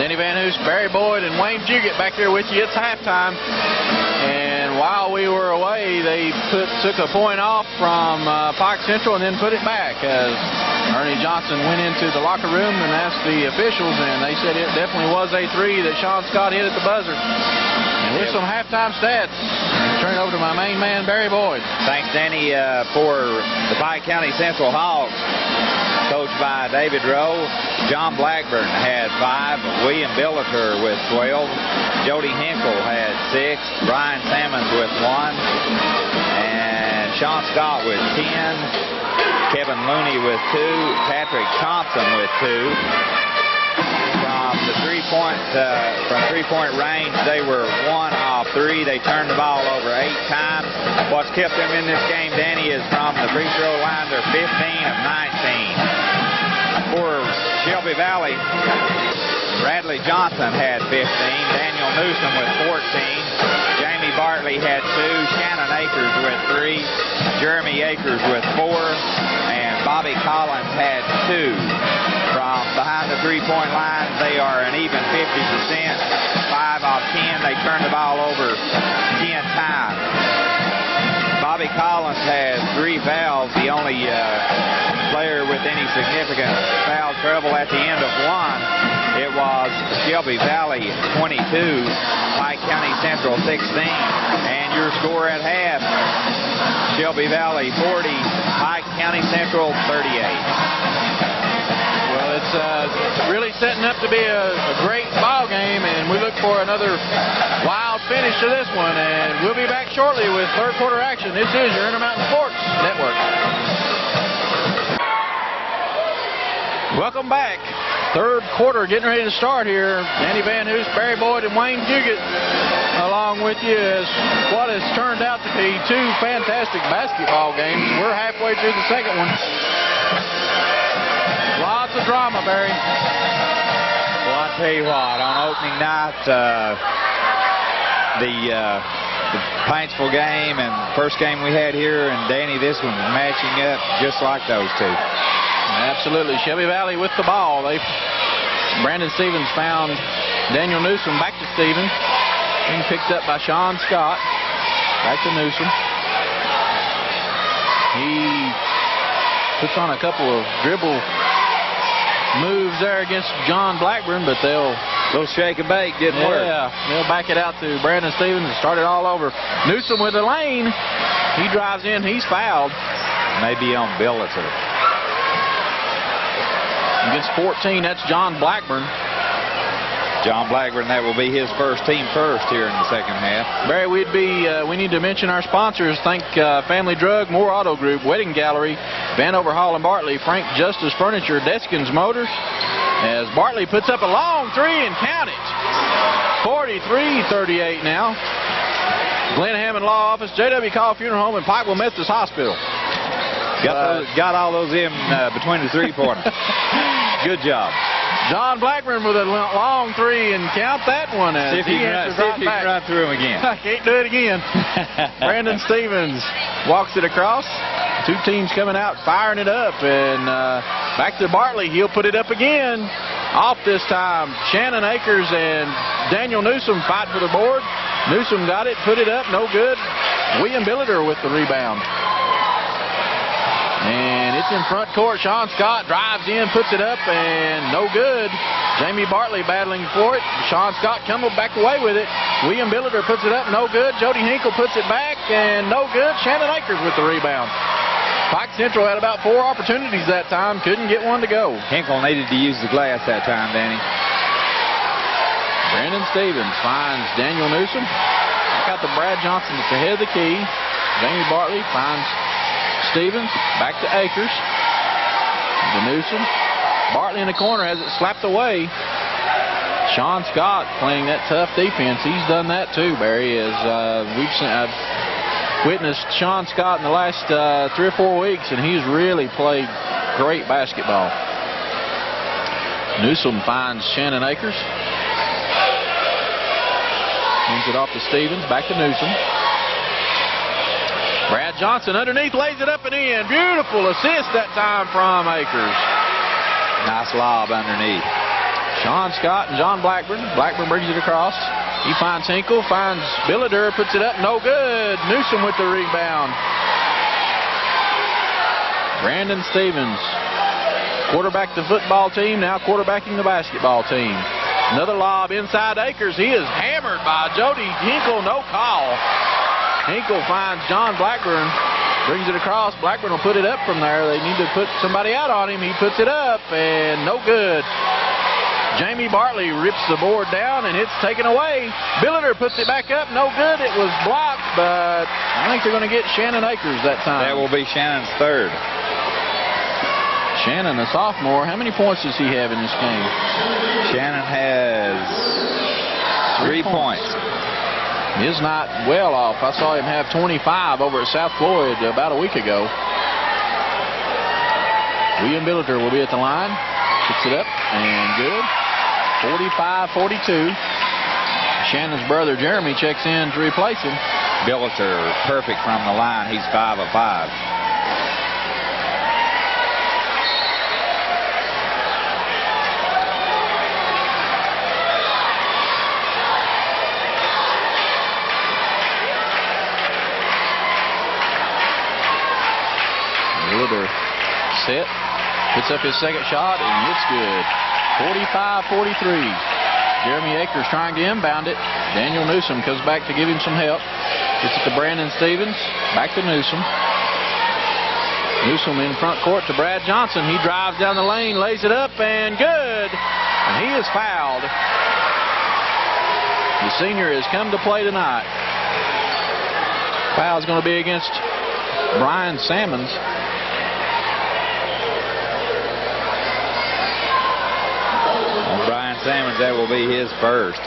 Denny Van Hoos, Barry Boyd, and Wayne Fugit back there with you. It's halftime. And while we were away, they took a point off from Pike Central and then put it back as Ernie Johnson went into the locker room and asked the officials, and they said it definitely was a three that Sean Scott hit at the buzzer. And with some halftime stats, turn it over to my main man, Barry Boyd. Thanks, Danny, for the Pike County Central Hawks, coached by David Rowe. John Blackburn had 5. William Billiter with 12. Jody Hinkle had 6. Brian Sammons with 1. And Sean Scott with 10. Kevin Looney with 2. Patrick Thompson with 2. From the three-point range, they were 1 off 3. They turned the ball over 8 times. What's kept them in this game, Danny, is from the free throw line. They're 15 of 19. For Shelby Valley, Bradley Johnson had 15. Daniel Newsom with 14. Jamie Bartley had 2. Shannon Akers with 3. Jeremy Akers with 4. And Bobby Collins had 2. From behind the three-point line, they are an even 50%. 5 off 10. They turned the ball over 10 times. Bobby Collins had 3 fouls, the only player with any significant foul trouble at the end of one. It was Shelby Valley 22, Pike County Central 16. And your score at half, Shelby Valley 40, Pike County Central 38. Well, it's really setting up to be a great ball game, and we look for another wild finish to this one. And we'll be back shortly with third quarter action. This is your Intermountain Sports Network. Welcome back. Third quarter getting ready to start here. Danny Van Hoos, Barry Boyd, and Wayne Fugit along with you as what has turned out to be 2 fantastic basketball games. We're halfway through the second one. Lots of drama, Barry. Well, I'll tell you what, on opening night, the Paintsville game and first game we had here, and Danny, this one matching up just like those 2. Absolutely. Shelby Valley with the ball. Brandon Stevens found Daniel Newsom. Back to Stevens. Being picked up by Sean Scott. Back to Newsom. He puts on a couple of dribble moves there against John Blackburn, but they'll shake and bake, didn't work. Yeah, they'll back it out to Brandon Stevens and start it all over. Newsom with the lane. He drives in. He's fouled. Maybe on Billiter. Against 14, that's John Blackburn. John Blackburn, that will be his team first here in the second half. Barry, we need to mention our sponsors. Thank Family Drug, Moore Auto Group, Wedding Gallery, Vanover Hall and Bartley, Frank Justice Furniture, Deskins Motors. As Bartley puts up a long 3 and count it. 43-38 now. Glenn Hammond Law Office, J.W. Call Funeral Home, and Pikeville Methodist Hospital. Got all those in between the three-pointers. Good job. John Blackburn with a long 3 and count that one. See if you can run through him again. I can't do it again. Brandon Stevens walks it across. 2 teams coming out, firing it up. And back to Bartley. He'll put it up again. Off this time. Shannon Akers and Daniel Newsom fight for the board. Newsom got it, put it up, no good. William Billiter with the rebound. And It's in front court. Sean Scott drives in, puts it up, and no good. Jamie Bartley battling for it. Sean Scott coming back away with it. William Billiter puts it up, no good. Jody Hinkle puts it back, and no good. Shannon Akers with the rebound. Pike Central had about 4 opportunities that time. Couldn't get one to go. Hinkle needed to use the glass that time, Danny. Brandon Stevens finds Daniel Newsom. Back out to Brad Johnson at the head of the key. Jamie Bartley finds Stevens. Back to Akers. To Newsom. Bartley in the corner has it slapped away. Sean Scott playing that tough defense. He's done that too, Barry. As I've witnessed Sean Scott in the last 3 or 4 weeks, and he's really played great basketball. Newsom finds Shannon Akers. Hands it off to Stevens. Back to Newsom. Brad Johnson underneath, lays it up and in. Beautiful assist that time from Akers. Nice lob underneath. Sean Scott and John Blackburn. Blackburn brings it across. He finds Hinkle, finds Billiter, puts it up, no good. Newsom with the rebound. Brandon Stevens, quarterback the football team, now quarterbacking the basketball team. Another lob inside Akers. He is hammered by Jody Hinkle, no call. Hinkle finds John Blackburn, brings it across. Blackburn will put it up from there. They need to put somebody out on him. He puts it up, and no good. Jamie Bartley rips the board down, and it's taken away. Billiter puts it back up. No good. It was blocked, but I think they're going to get Shannon Akers that time. That will be Shannon's third. Shannon, a sophomore. How many points does he have in this game? Shannon has 3 points. Is not well off. I saw him have 25 over at South Floyd about a week ago. William Billiter will be at the line. Puts it up and good. 45-42. Shannon's brother Jeremy checks in to replace him. Billiter perfect from the line. He's 5 of 5. Billiter set. Puts up his second shot, and it's good. 45-43. Jeremy Akers trying to inbound it. Daniel Newsom comes back to give him some help. Gets it to Brandon Stevens. Back to Newsom. Newsom in front court to Brad Johnson. He drives down the lane, lays it up, and good. And he is fouled. The senior has come to play tonight. Foul is going to be against Brian Sammons. Sammons, that will be his first.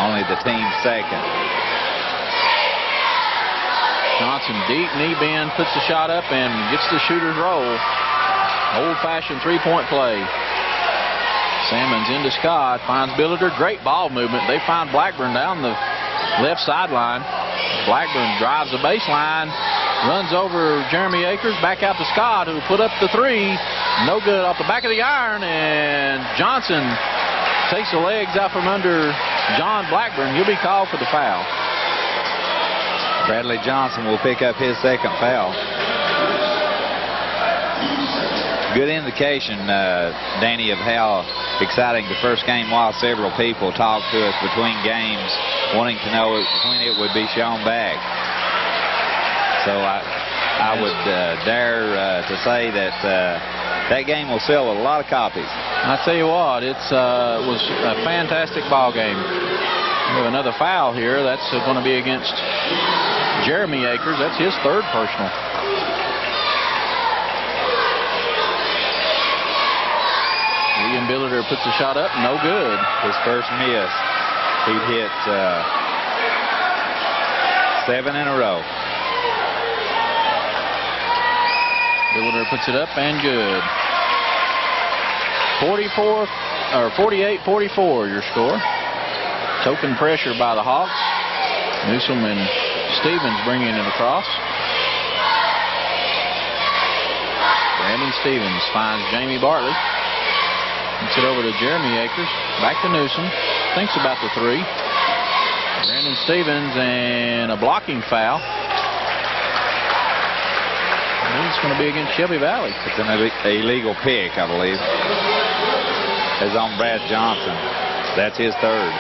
Only the team's second. Johnson deep knee bend, puts the shot up and gets the shooter's roll. Old-fashioned three-point play. Sammons into Scott, finds Billiter. Great ball movement. They find Blackburn down the left sideline. Blackburn drives the baseline, runs over Jeremy Akers, back out to Scott, who put up the three. No good off the back of the iron, and Johnson takes the legs out from under John Blackburn. He'll be called for the foul. Bradley Johnson will pick up his second foul. Good indication, Danny, of how exciting the first game was. Several people talked to us between games wanting to know when it would be shown back. So I would dare to say that that game will sell a lot of copies. I tell you what, it was a fantastic ball game. We have another foul here. That's going to be against Jeremy Akers. That's his third personal. William Billiter puts the shot up. No good. His first miss. He'd hit 7 in a row. Billiter puts it up and good. 48-44 your score. Token pressure by the Hawks. Newsom and Stevens bringing it across. Brandon Stevens finds Jamie Bartley. Puts it over to Jeremy Akers. Back to Newsom. Thinks about the three. Brandon Stevens and a blocking foul. It's going to be against Shelby Valley. It's an illegal pick, I believe. It's on Brad Johnson. That's his third.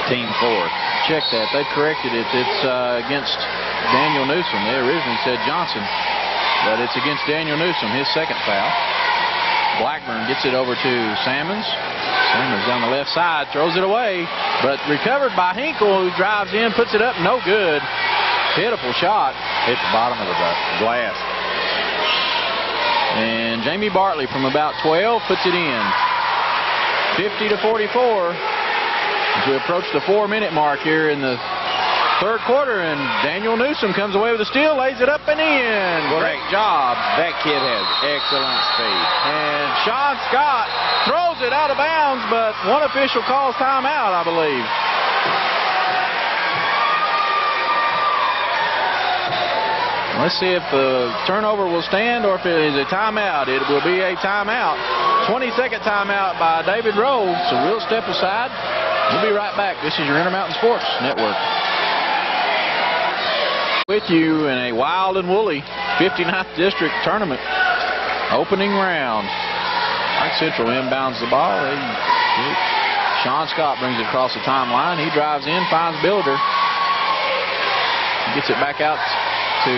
Team fourth. Check that. They corrected it. It's against Daniel Newsom. They originally said Johnson, but it's against Daniel Newsom, his second foul. Blackburn gets it over to Salmons. Salmons down the left side, throws it away, but recovered by Hinkle, who drives in, puts it up, no good. Pitiful shot. Hit the bottom of the glass. And Jamie Bartley from about 12 puts it in. 50-44. As we approach the 4-minute mark here in the third quarter, and Daniel Newsom comes away with a steal, lays it up and in. Great job. That kid has excellent speed. And Sean Scott throws it out of bounds, but one official calls timeout, I believe. Let's see if the turnover will stand or if it is a timeout. It will be a timeout. 20-second timeout by David Rose, so we'll step aside. We'll be right back. This is your Intermountain Sports Network. With you in a wild and woolly 59th District Tournament opening round. Pike Central inbounds the ball. Sean Scott brings it across the timeline. He drives in, finds Builder. He gets it back out to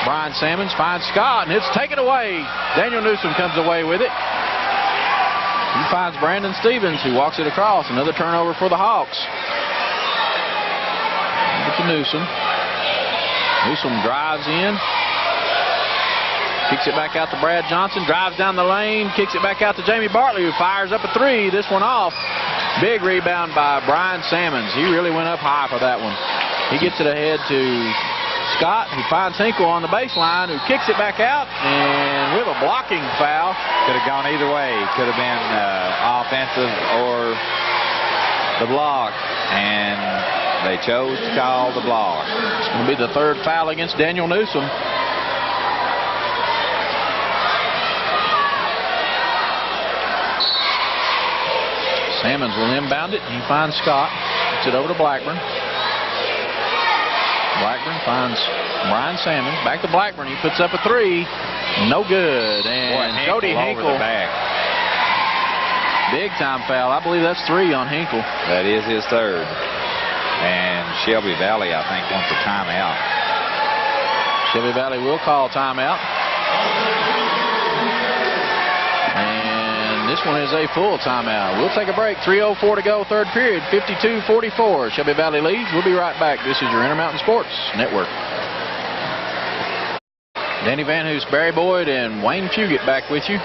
Brian Salmons, finds Scott, and it's taken away. Daniel Newsom comes away with it. He finds Brandon Stevens, who walks it across. Another turnover for the Hawks. Over to Newsom. Newsom drives in. Kicks it back out to Brad Johnson. Drives down the lane. Kicks it back out to Jamie Bartley, who fires up a three. This one off. Big rebound by Brian Salmons. He really went up high for that one. He gets it ahead to Scott, who finds Hinkle on the baseline, who kicks it back out, and with a blocking foul. Could have gone either way. Could have been offensive or the block, and they chose to call the block. It's going to be the third foul against Daniel Newsom. Salmons will inbound it. He finds Scott. Gets it over to Blackburn. Blackburn finds Brian Salmons. Back to Blackburn. He puts up a three. No good. And Jody Hinkle. Over the back. Big time foul. I believe that's three on Hinkle. That is his third. And Shelby Valley, I think, wants a timeout. Shelby Valley will call timeout. And this one is a full timeout. We'll take a break. 3:04 to go, third period. 52-44. Shelby Valley leads. We'll be right back. This is your Intermountain Sports Network. Danny Van Hoos, Barry Boyd, and Wayne Fugit back with you.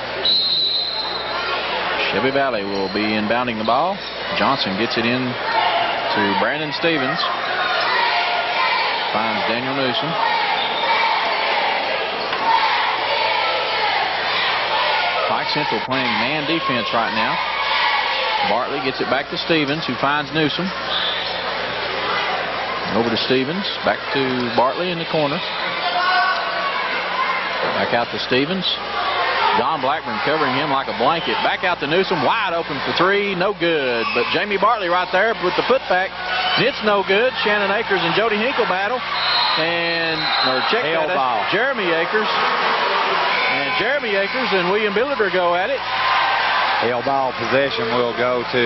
Shelby Valley will be inbounding the ball. Johnson gets it in to Brandon Stevens. Finds Daniel Newsom. Pike Central playing man defense right now. Bartley gets it back to Stevens, who finds Newsom. Over to Stevens. Back to Bartley in the corner. Back out to Stevens. John Blackburn covering him like a blanket. Back out to Newsom, wide open for three, no good. But Jamie Bartley right there with the putback, and it's no good. Shannon Akers and Jody Hinkle battle. And, check that out, Jeremy Akers. And Jeremy Akers and William Billiter go at it. Hell ball possession will go to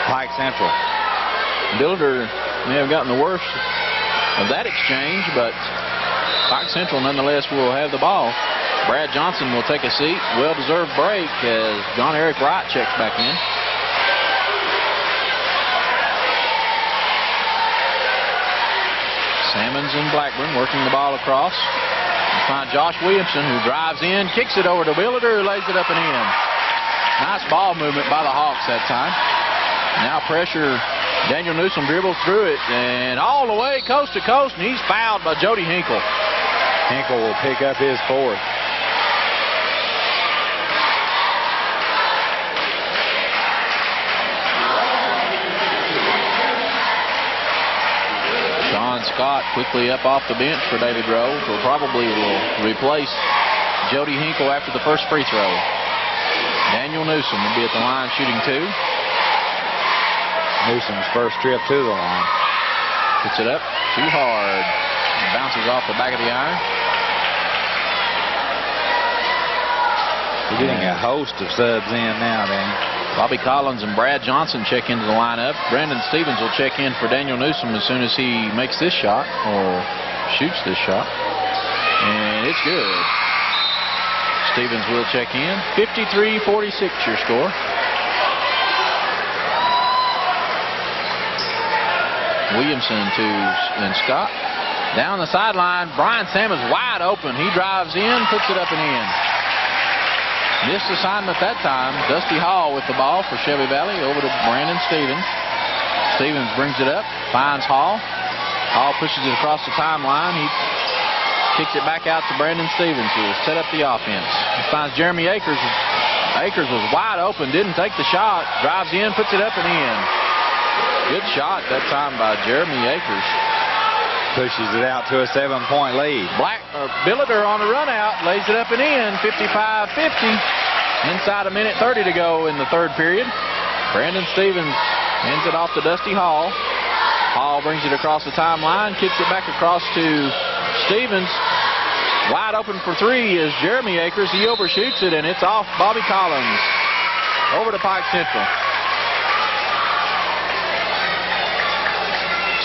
Pike Central. Billiter may have gotten the worst of that exchange, but Pike Central nonetheless will have the ball. Brad Johnson will take a seat. Well-deserved break as John Eric Wright checks back in. Salmons and Blackburn working the ball across. We find Josh Williamson, who drives in, kicks it over to Billiter, who lays it up and in. Nice ball movement by the Hawks that time. Now pressure. Daniel Newsom dribbles through it and all the way coast to coast, and he's fouled by Jody Hinkle. Hinkle will pick up his fourth. Sean Scott quickly up off the bench for David Rose. Probably will replace Jody Hinkle after the first free throw. Daniel Newsom will be at the line shooting two. Newsom's first trip to the line. Puts it up too hard. Bounces off the back of the iron. We're getting a host of subs in now, Danny. Bobby Collins and Brad Johnson check into the lineup. Brandon Stevens will check in for Daniel Newsom as soon as he makes this shot or shoots this shot. And it's good. Stevens will check in. 53-46 your score. Williamson and Scott. Down the sideline, Brian Salmons wide open. He drives in, puts it up and in. Missed assignment that time. Dusty Hall with the ball for Shelby Valley. Over to Brandon Stevens. Stevens brings it up, finds Hall. Hall pushes it across the timeline. He kicks it back out to Brandon Stevens, who will set up the offense. He finds Jeremy Akers. Akers was wide open, didn't take the shot. Drives in, puts it up and in. Good shot that time by Jeremy Akers. Pushes it out to a 7-point lead. Billiter on the run out, lays it up and in, 55-50. Inside a minute 30 to go in the third period. Brandon Stevens hands it off to Dusty Hall. Hall brings it across the timeline, kicks it back across to Stevens. Wide open for three is Jeremy Akers. He overshoots it, and it's off Bobby Collins. Over to Pike Central.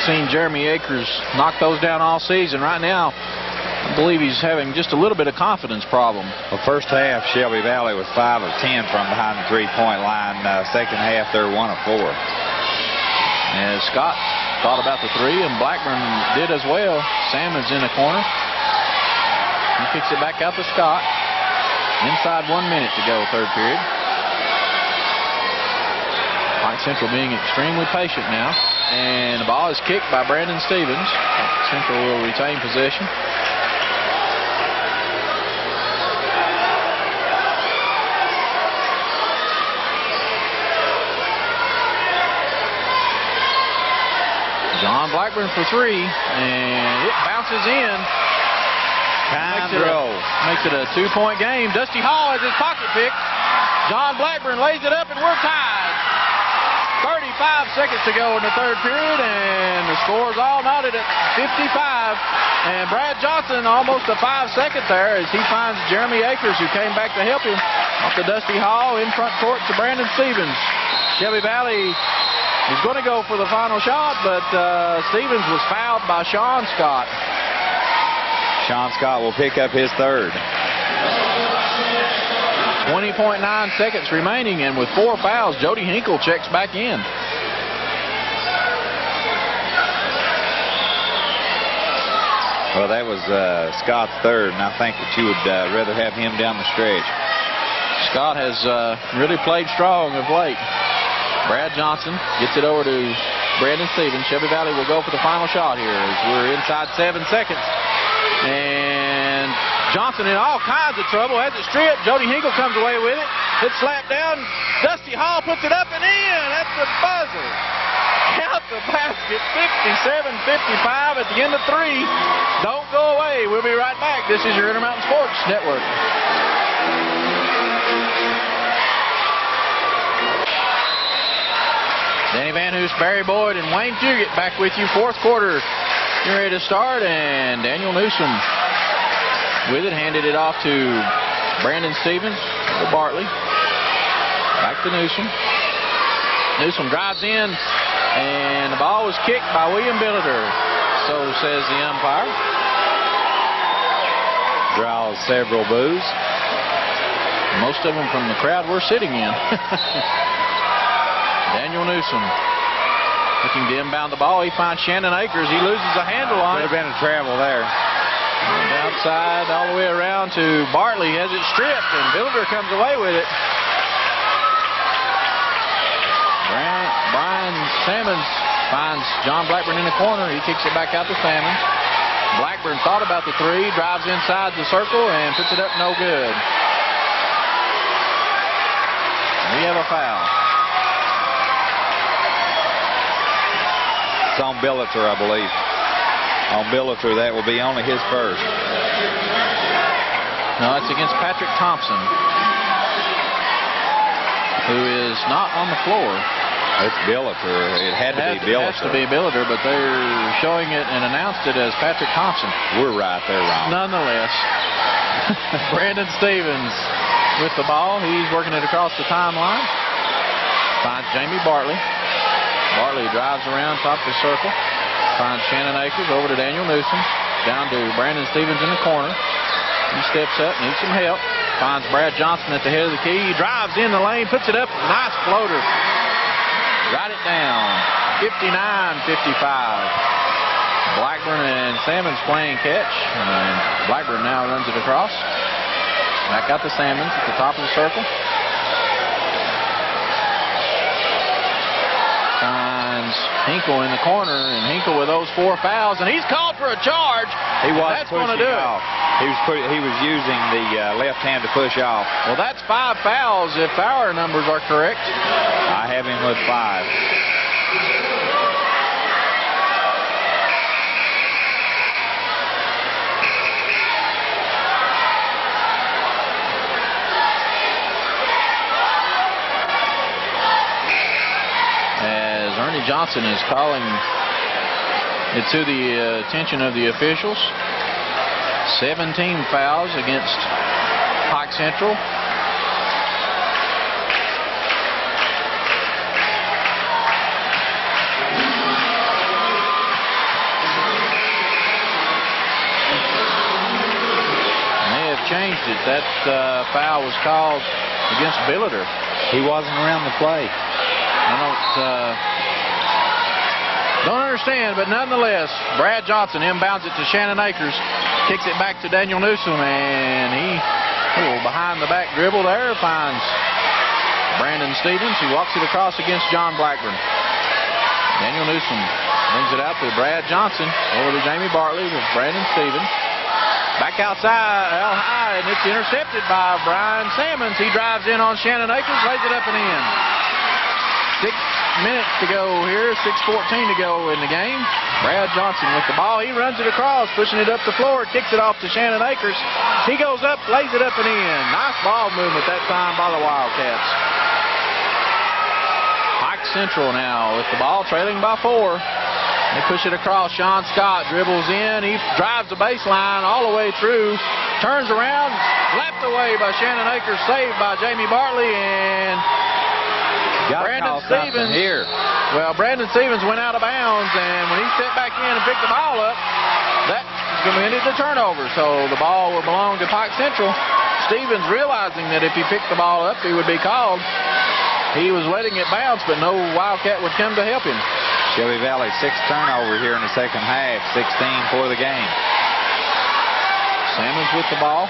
Seen Jeremy Akers knock those down all season. Right now, I believe he's having just a little bit of confidence problem. Well, first half, Shelby Valley was 5 of 10 from behind the three-point line. Second half, they're 1 of 4. As Scott thought about the three, and Blackburn did as well. Salmon's in the corner. He kicks it back out to Scott. Inside 1 minute to go, third period. Pike Central being extremely patient now. And the ball is kicked by Brandon Stevens. Central will retain possession. John Blackburn for three, and it bounces in. Makes it a 2-point game. Dusty Hall has his pocket pick. John Blackburn lays it up, and we're tied. 35 seconds to go in the third period, and the score's all knotted at 55. And Brad Johnson almost a 5-second there as he finds Jeremy Akers, who came back to help him. Off to Dusty Hall, in front court to Brandon Stevens. Shelby Valley is going to go for the final shot, but Stevens was fouled by Sean Scott. Sean Scott will pick up his third. 20.9 seconds remaining, and with 4 fouls, Jody Hinkle checks back in. Well, that was Scott's third, and I think that you would rather have him down the stretch. Scott has really played strong of late. Brad Johnson gets it over to Brandon Stevens. Shelby Valley will go for the final shot here as we're inside 7 seconds. And Johnson in all kinds of trouble, has it stripped. Jody Hinkle comes away with it. It's slapped down. Dusty Hall puts it up and in. That's the buzzer. Count the basket. 57-55 at the end of 3. Don't go away. We'll be right back. This is your Intermountain Sports Network. Danny Van Hoos, Barry Boyd, and Wayne Fugit back with you. Fourth quarter, you're ready to start, and Daniel Newsom with it, handed it off to Brandon Stevens, to Bartley. Back to Newsom. Newsom drives in, and the ball was kicked by William Billiter. So says the umpire. Draws several boos. Most of them from the crowd we're sitting in. Daniel Newsom looking to inbound the ball. He finds Shannon Akers. He loses a handle on it. Could have been a travel there. And outside all the way around to Bartley. Has it stripped, and Billiter comes away with it. Brian Salmons finds John Blackburn in the corner. He kicks it back out to Salmons. Blackburn thought about the three, drives inside the circle, and puts it up no good. We have a foul. It's on Billiter, I believe. On Billiter, that will be only his first. No, it's against Patrick Thompson, who is not on the floor. It's Billiter. It had to be Billiter. It has to be Billiter, but they're showing it and announced it as Patrick Thompson. We're right there wrong. Nonetheless, Brandon Stevens with the ball. He's working it across the timeline. Finds Jamie Bartley. Bartley drives around top of the circle. Finds Shannon Akers over to Daniel Newsom. Down to Brandon Stevens in the corner. He steps up, needs some help. Finds Brad Johnson at the head of the key. He drives in the lane, puts it up. Nice floater. Write it down. 59-55. Blackburn and Salmons playing catch. And Blackburn now runs it across. Back out to Salmons at the top of the circle. Finds Hinkle in the corner, and Hinkle with those 4 fouls, and he's called for a charge. He was That's going to do off. He was using the left hand to push off. Well, that's 5 fouls if our numbers are correct. I have him with 5. Johnson is calling it to the attention of the officials. 17 fouls against Pike Central. They have changed it. That foul was called against Billiter. He wasn't around the play. I don't understand, but nonetheless, Brad Johnson inbounds it to Shannon Akers, kicks it back to Daniel Newsom, and he behind the back dribble there finds Brandon Stevens. He walks it across against John Blackburn. Daniel Newsom brings it out to Brad Johnson, over to Jamie Bartley with Brandon Stevens. Back outside, high, and it's intercepted by Brian Salmons. He drives in on Shannon Akers, lays it up and in. 6 minutes to go here, 6:14 to go in the game. Brad Johnson with the ball. He runs it across, pushing it up the floor, kicks it off to Shannon Akers. He goes up, lays it up and in. Nice ball movement that time by the Wildcats. Pike Central now with the ball, trailing by 4. They push it across. Sean Scott dribbles in. He drives the baseline all the way through. Turns around, slapped away by Shannon Akers, saved by Jamie Bartley, and Brandon Stevens here. Well, Brandon Stevens went out of bounds, and when he stepped back in and picked the ball up, that committed the turnover. So the ball will belong to Pike Central. Stevens realizing that if he picked the ball up, he would be called. He was letting it bounce, but no Wildcat would come to help him. Shelby Valley 6 turnover here in the second half, 16 for the game. Salmons with the ball.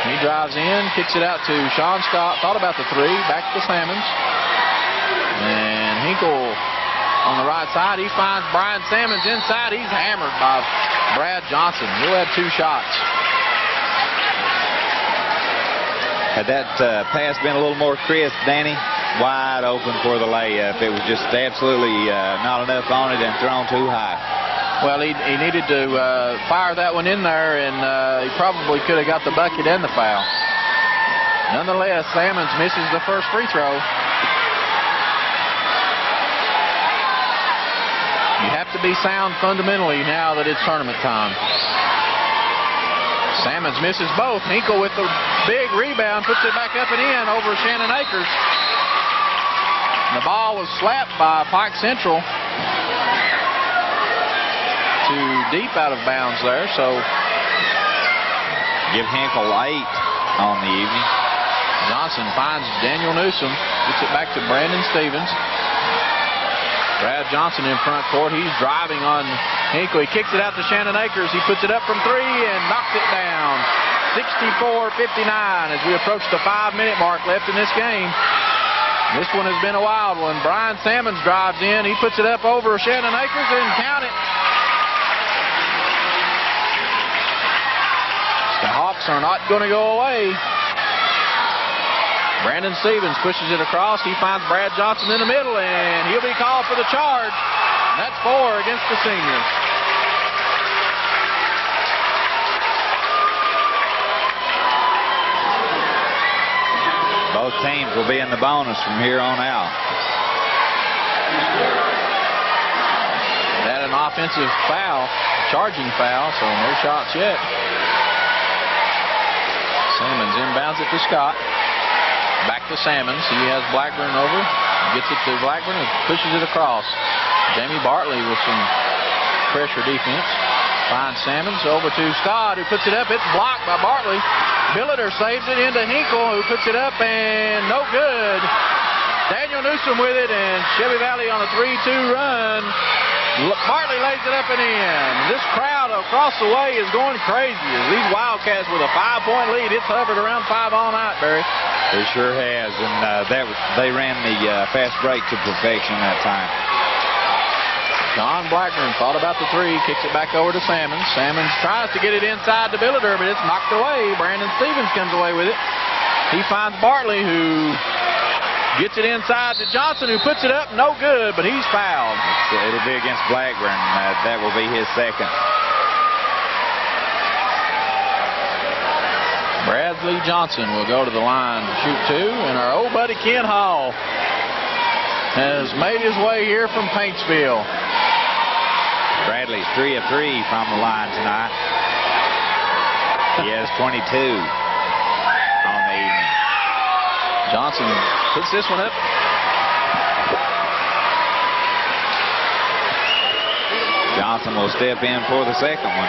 He drives in, kicks it out to Sean Scott. Thought about the 3, back to Salmons. And Hinkle on the right side. He finds Brian Salmons inside. He's hammered by Brad Johnson. He'll have 2 shots. Had that pass been a little more crisp, Danny, wide open for the layup. It was just absolutely not enough on it and thrown too high. Well, he needed to fire that one in there, and he probably could have got the bucket and the foul. Nonetheless, Salmons misses the first free throw. You have to be sound fundamentally now that it's tournament time. Salmons misses both. Hinkle with the big rebound, puts it back up and in over Shannon Akers. And the ball was slapped by Pike Central. Too deep out of bounds there, so give Hinkle 8 on the evening. Johnson finds Daniel Newsom, gets it back to Brandon Stevens. Brad Johnson in front court. He's driving on Hinkle. He kicks it out to Shannon Akers. He puts it up from 3 and knocks it down. 64-59 as we approach the 5-minute mark left in this game. This one has been a wild one. Brian Salmons drives in. He puts it up over Shannon Akers and count it. The Hawks are not going to go away. Brandon Stevens pushes it across. He finds Brad Johnson in the middle, and he'll be called for the charge. And that's 4 against the senior. Both teams will be in the bonus from here on out. Had an offensive foul, charging foul, so no shots yet. Sammons inbounds it to Scott. Back to Sammons. He has Blackburn over. Gets it to Blackburn and pushes it across. Jamie Bartley with some pressure defense. Finds Sammons over to Scott, who puts it up. It's blocked by Bartley. Billiter saves it into Hinkle, who puts it up, and no good. Daniel Newsom with it, and Shelby Valley on a 3-2 run. Bartley lays it up and in. This crowd across the way is going crazy as these Wildcats with a 5-point lead. It's hovered around 5 all night, Barry. It sure has, and they ran the fast break to perfection that time. John Blackburn thought about the 3, kicks it back over to Sammons. Sammons tries to get it inside to Billiter, but it's knocked away. Brandon Stevens comes away with it. He finds Bartley, who gets it inside to Johnson, who puts it up. No good, but he's fouled. It'll be against Blackburn. That will be his second. Bradley Johnson will go to the line to shoot 2, and our old buddy Ken Hall has made his way here from Paintsville. Bradley's 3 of 3 from the line tonight. He has 22 on the evening. Johnson puts this one up. Johnson will step in for the second one.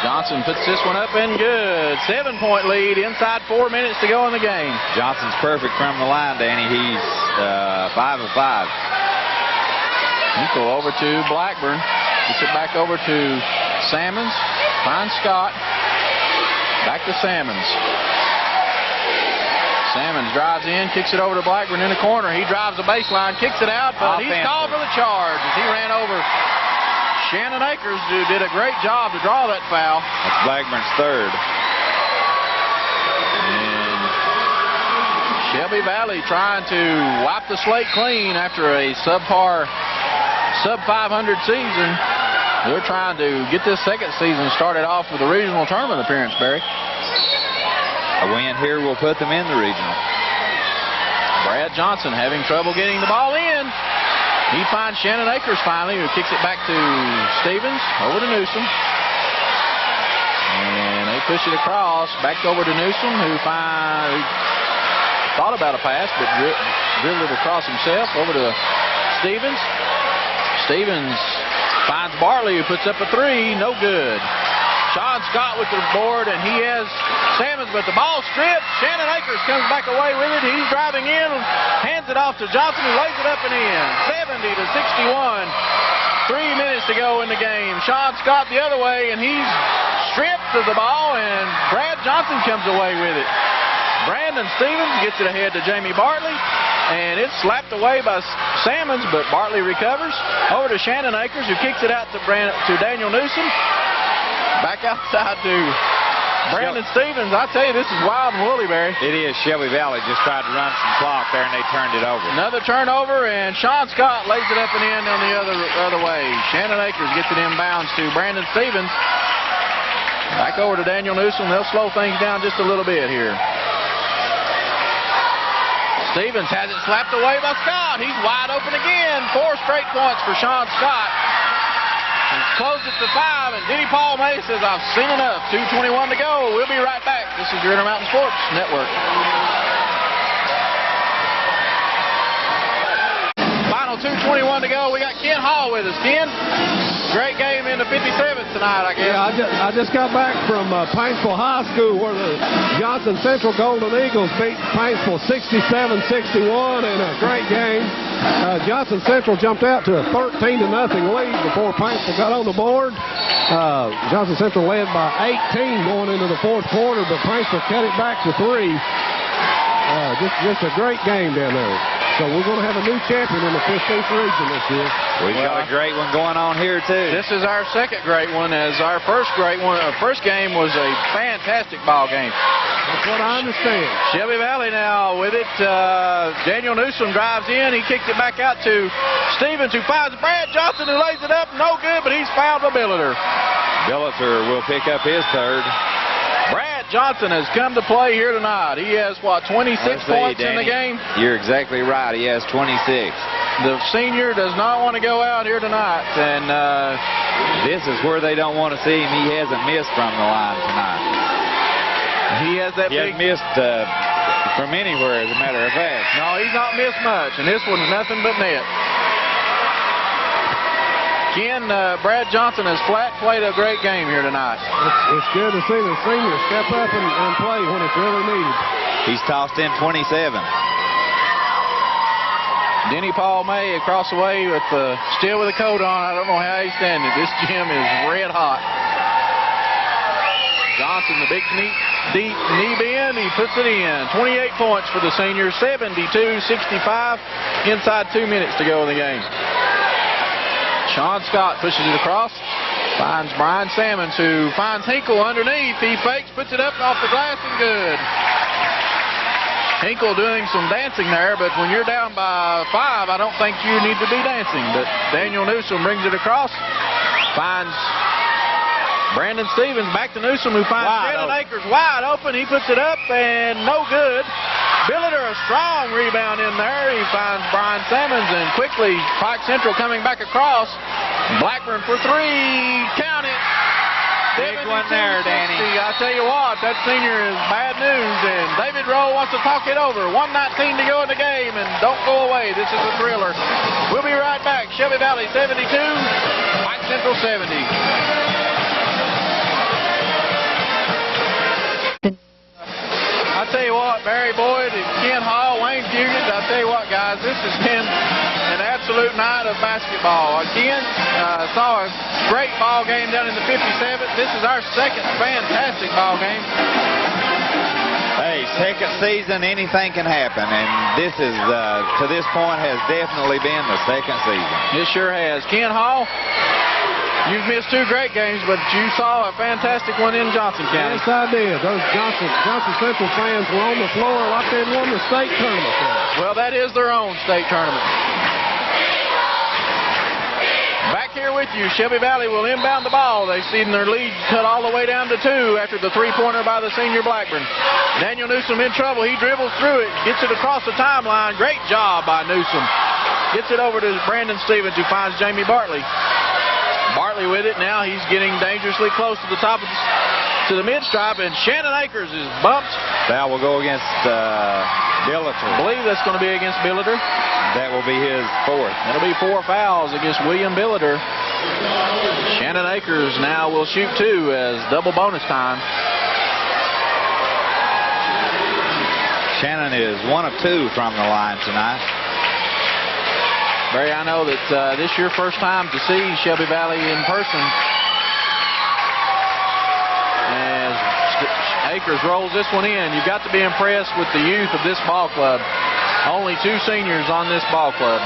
Johnson puts this one up and good. 7-point lead inside 4 minutes to go in the game. Johnson's perfect from the line, Danny. He's 5 of 5. Nico over to Blackburn. Gets it back over to Sammons. Finds Scott. Back to Sammons. Sammons drives in, kicks it over to Blackburn in the corner. He drives the baseline, kicks it out, but he's called for the charge as he ran over Shannon Akers, who did a great job to draw that foul. That's Blackburn's third. And Shelby Valley trying to wipe the slate clean after a sub-500 season. They're trying to get this second season started off with a regional tournament appearance, Barry. A win here will put them in the regional. Brad Johnson having trouble getting the ball in. He finds Shannon Akers finally, who kicks it back to Stevens, over to Newsom. And they push it across, back over to Newsom, who thought about a pass, but dribbled it across himself, over to Stevens. Stevens finds Bartley, who puts up a 3, no good. Sean Scott with the board, and he has Sammons, but the ball stripped. Shannon Akers comes back away with it. He's driving in, hands it off to Johnson, who lays it up and in. 70-61. 3 minutes to go in the game. Sean Scott the other way, and he's stripped of the ball, and Brad Johnson comes away with it. Brandon Stevens gets it ahead to Jamie Bartley, and it's slapped away by Sammons, but Bartley recovers. Over to Shannon Akers, who kicks it out to Daniel Newsom. Back outside to Brandon Stevens. I tell you, this is wild and woolly, Barry. It is. Shelby Valley just tried to run some clock there, and they turned it over. Another turnover, and Sean Scott lays it up and in on the other way. Shannon Akers gets it inbounds to Brandon Stevens. Back over to Daniel Newsom. They'll slow things down just a little bit here. Stevens has it slapped away by Scott. He's wide open again. 4 straight points for Sean Scott. Close it to 5, and Denny Paul May says, I've seen enough. 2:21 to go. We'll be right back. This is your Intermountain Sports Network. Final 2:21 to go. We got Ken Hall with us. Ken, great game in the 57th tonight, I guess. Yeah, I just got back from Paintsville High School, where the Johnson Central Golden Eagles beat Paintsville 67-61 in a great game. Johnson Central jumped out to a 13-0 lead before Paintsville got on the board. Johnson Central led by 18 going into the fourth quarter, but Paintsville cut it back to 3. Just a great game down there. So we're going to have a new champion in the 15th region this year. We've got a great one going on here, too. This is our second great one, as our first great one. Our first game was a fantastic ball game. That's what I understand. Shelby Valley now with it. Daniel Newsom drives in. He kicks it back out to Stevens, who finds Brad Johnson, who lays it up. No good, but he's fouled by Billiter. Billiter will pick up his third. Brad Johnson has come to play here tonight. He has, what, 26 points in the game? You're exactly right. He has 26. The senior does not want to go out here tonight, and this is where they don't want to see him. He hasn't missed from the line tonight. He has that he big... hasn't missed from anywhere, as a matter of fact. No, he's not missed much, and this one's nothing but net. Again, Brad Johnson has flat played a great game here tonight. It's good to see the seniors step up and play when it's really needed. He's tossed in 27. Denny Paul May across the way with still with a coat on. I don't know how he's standing. This gym is red hot. Johnson, the big deep knee bend, he puts it in. 28 points for the seniors, 72-65. Inside 2 minutes to go in the game. Sean Scott pushes it across, finds Brian Sammons, who finds Hinkle underneath. He fakes, puts it up off the glass, and good. Hinkle doing some dancing there, but when you're down by 5, I don't think you need to be dancing. But Daniel Newsom brings it across, finds Brandon Stevens, back to Newsom, who finds Shannon Akers wide open. He puts it up, and no good. Billiter, a strong rebound in there. He finds Brian Sammons, and quickly Pike Central coming back across. Blackburn for 3. Count it. Big one there, Danny. I tell you what, that senior is bad news, and David Rowe wants to talk it over. 1:19 to go in the game, and don't go away. This is a thriller. We'll be right back. Shelby Valley 72, Pike Central 70. I tell you what, Barry Boyd and Ken Hall, Wayne Fugit, I tell you what, guys, this has been an absolute night of basketball. Again, saw a great ball game down in the 57th. This is our second fantastic ball game. Hey, second season, anything can happen, and this is, to this point, has definitely been the second season. It sure has. Ken Hall, you've missed 2 great games, but you saw a fantastic one in Johnson County. Yes, I did. Those Johnson Central fans were on the floor like they'd won the state tournament. Well, that is their own state tournament. Back here with you, Shelby Valley will inbound the ball. They've seen their lead cut all the way down to 2 after the 3-pointer by the senior Blackburn. Daniel Newsom in trouble. He dribbles through it, gets it across the timeline. Great job by Newsom. Gets it over to Brandon Stevens, who finds Jamie Bartley. Bartley with it. Now he's getting dangerously close to the top of to the mid-stripe, and Shannon Akers is bumped. That will go against Billiter. I believe that's going to be against Billiter. That will be his 4th. That'll be 4 fouls against William Billiter. Shannon Akers now will shoot 2 as double bonus time. Shannon is 1 of 2 from the line tonight. Barry, I know that this is your first time to see Shelby Valley in person. As Akers rolls this one in, you've got to be impressed with the youth of this ball club. Only 2 seniors on this ball club.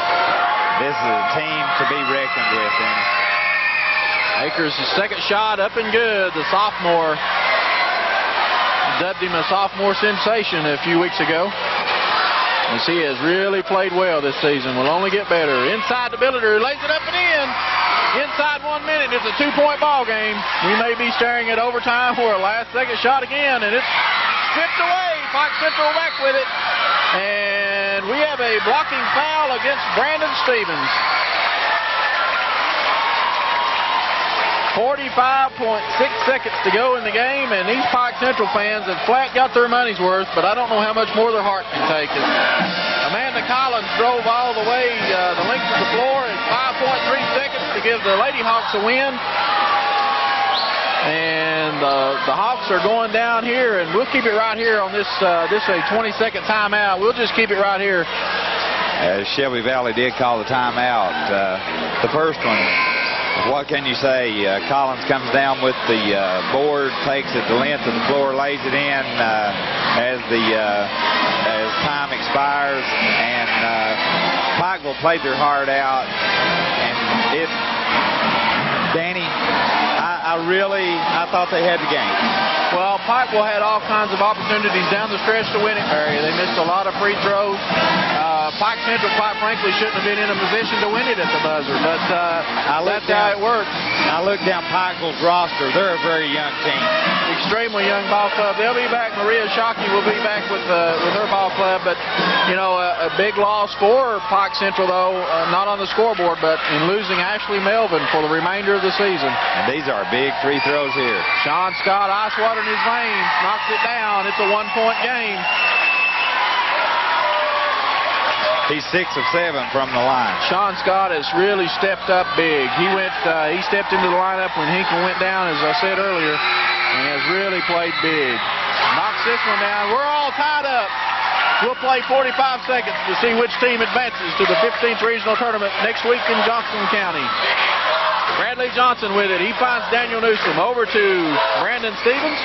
This is a team to be reckoned with. Akers' second shot up and good. The sophomore dubbed him a sophomore sensation a few weeks ago. As he has really played well this season. Will only get better. Inside to Billiter, lays it up and in. Inside 1 minute, it's a 2-point ball game. We may be staring at overtime for a last-second shot again, and it's stripped away. Pike Central back with it. And we have a blocking foul against Brandon Stevens. 45.6 seconds to go in the game, and these Pike Central fans have flat got their money's worth, but I don't know how much more their heart can take it. Amanda Collins drove all the way the length of the floor in 5.3 seconds to give the Lady Hawks a win. And the Hawks are going down here, and we'll keep it right here on this a 20-second timeout. We'll just keep it right here. As Shelby Valley did call the timeout, the first one. What can you say? Collins comes down with the board, takes it the length of the floor, lays it in as time expires, and Pikeville played their heart out. And Danny, I thought they had the game. Well, Pikeville had all kinds of opportunities down the stretch to win it, Barry. They missed a lot of free throws. Pike Central, quite frankly, shouldn't have been in a position to win it at the buzzer, but that's how it works. I looked down Pikeville's roster. They're a very young team. Extremely young ball club. They'll be back. Maria Shockey will be back with her ball club, but a big loss for Pike Central, though, not on the scoreboard, but in losing Ashley Melvin for the remainder of the season. And these are big free throws here. Sean Scott, ice water in his veins, knocks it down. It's a one-point game. He's 6 of 7 from the line. Sean Scott has really stepped up big. He stepped into the lineup when Hinkle went down, as I said earlier, and has really played big. Knocks this one down. We're all tied up. We'll play 45 seconds to see which team advances to the 15th regional tournament next week in Johnson County. Bradley Johnson with it. He finds Daniel Newsom. Over to Brandon Stevens.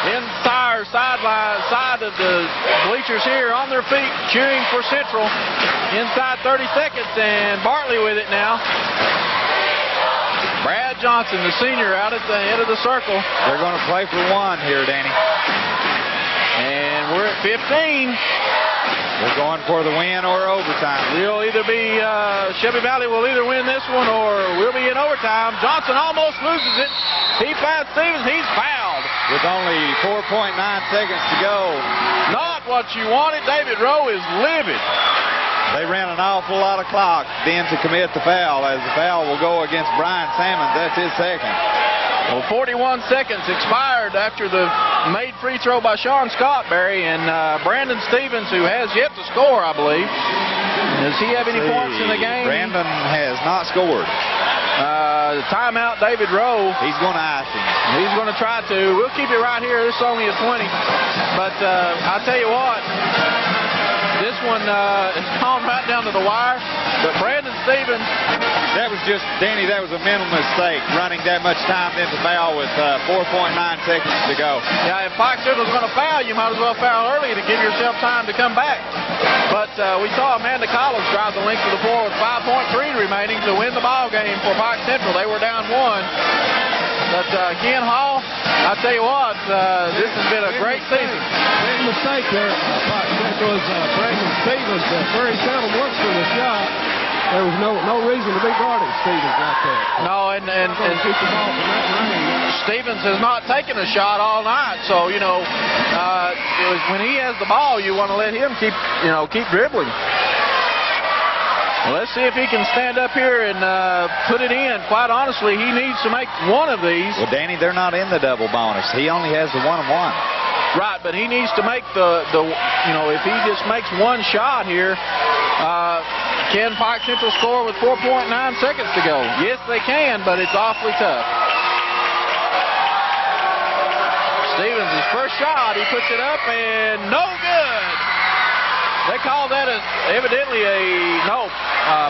Entire side of the bleachers here on their feet, cheering for Central. Inside 30 seconds, and Bartley with it now. Brad Johnson, the senior, out at the head of the circle. They're going to play for one here, Danny. And we're at 15. They're going for the win or overtime. We'll either be, Shelby Valley will either win this one or we'll be in overtime. Johnson almost loses it. He finds Stevens. He's fouled. With only 4.9 seconds to go. Not what you wanted. David Rowe is livid. They ran an awful lot of clock then to commit the foul, as the foul will go against Brian Sammons. That's his second. Well, 41 seconds expired after the made free throw by Sean Scott, Barry, and Brandon Stevens, who has yet to score, I believe. Does he have any points in the game? Brandon has not scored. The timeout, David Rowe. He's going to ice him. He's going to try to. We'll keep it right here. This is only a 20. But I'll tell you what, this one is gone right down to the wire. But Brandon Stevens. That was just, Danny, that was a mental mistake, running that much time into foul with 4.9 seconds to go. Yeah, if Pike Central's going to foul, you might as well foul early to give yourself time to come back. But we saw Amanda Collins drive the length of the floor with 5.3 remaining to win the ball game for Pike Central. They were down 1. But Ken Hall, I tell you what, this has been a great season. Big mistake there. Pike Central's Brandon Stevens. Very seldom looks for the shot. There was no reason to be guarding Stevens like that. No, and keep the ball from that range. Stevens has not taken a shot all night, so when he has the ball, you want to let him keep dribbling. Well, let's see if he can stand up here and put it in. Quite honestly, he needs to make one of these. Well, Danny, they're not in the double bonus. He only has the 1-on-1. Right, but he needs to make if he just makes one shot here. Can Pike Central score with 4.9 seconds to go? Yes, they can, but it's awfully tough. Stevens, his first shot, he puts it up, and no good. They call that evidently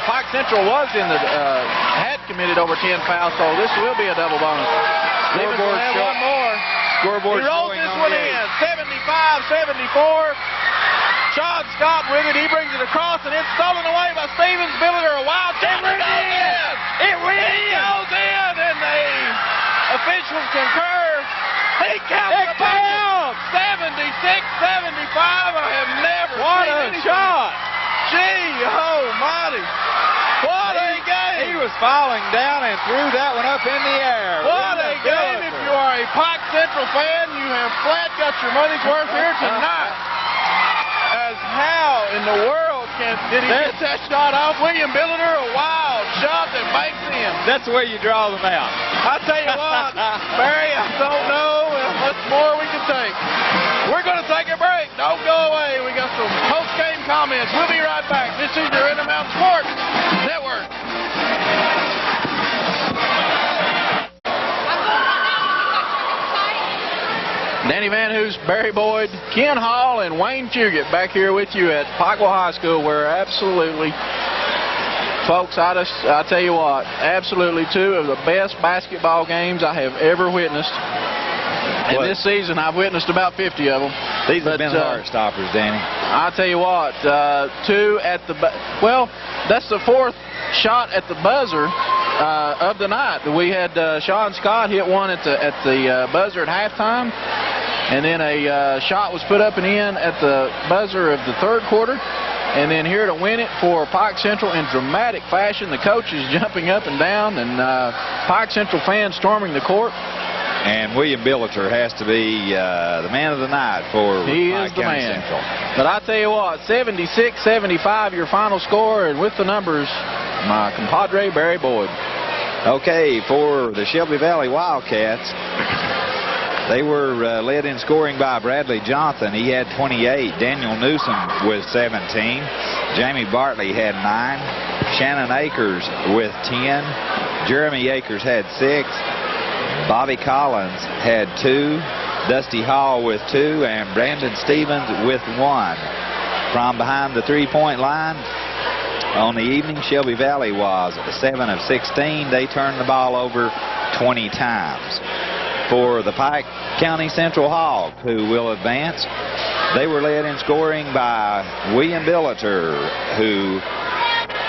Pike Central was had committed over 10 fouls, so this will be a double bonus. Stevens will have one more. Scoreboard. He rolls this one in, 75-74. Sean Scott with it. He brings it across, and it's stolen away by Stevens. Billiter, a wild shot. It goes in, and the officials concur. He counts the foul. 76-75. I have never seen anything. Shot. Gee, almighty. What a game. He was falling down and threw that one up in the air. What a game. If you are a Pike Central fan, you have flat got your money's worth here tonight. How in the world did he get that shot off? William Billiter, a wild shot that makes him. That's the way you draw them out. I tell you what, Barry, I don't know how much more we can take. We're going to take a break. Don't go away. We got some post-game comments. We'll be right back. This is your Intermountain Sports Network. Danny Van Hoos, Barry Boyd, Ken Hall, and Wayne Fugit back here with you at Pikeville High School, where absolutely, folks, I tell you what, absolutely 2 of the best basketball games I have ever witnessed. And this season, I've witnessed about 50 of them. These have been heart stoppers, Danny. I tell you what, 2 at the that's the 4th shot at the buzzer of the night. We had Sean Scott hit one at the buzzer at halftime. And then a shot was put up and in at the buzzer of the third quarter. And then here to win it for Pike Central in dramatic fashion. The coach is jumping up and down, and Pike Central fans storming the court. And William Billiter has to be the man of the night for Pike County Central. But I tell you what, 76-75 your final score, and with the numbers, my compadre Barry Boyd. Okay, for the Shelby Valley Wildcats, they were led in scoring by Bradley Johnson. He had 28. Daniel Newsom with 17. Jamie Bartley had 9. Shannon Akers with 10. Jeremy Akers had 6. Bobby Collins had 2. Dusty Hall with 2. And Brandon Stevens with 1. From behind the three-point line on the evening, Shelby Valley was 7 of 16. They turned the ball over 20 times. For the Pike County Central Hogs, who will advance, they were led in scoring by William Billiter, who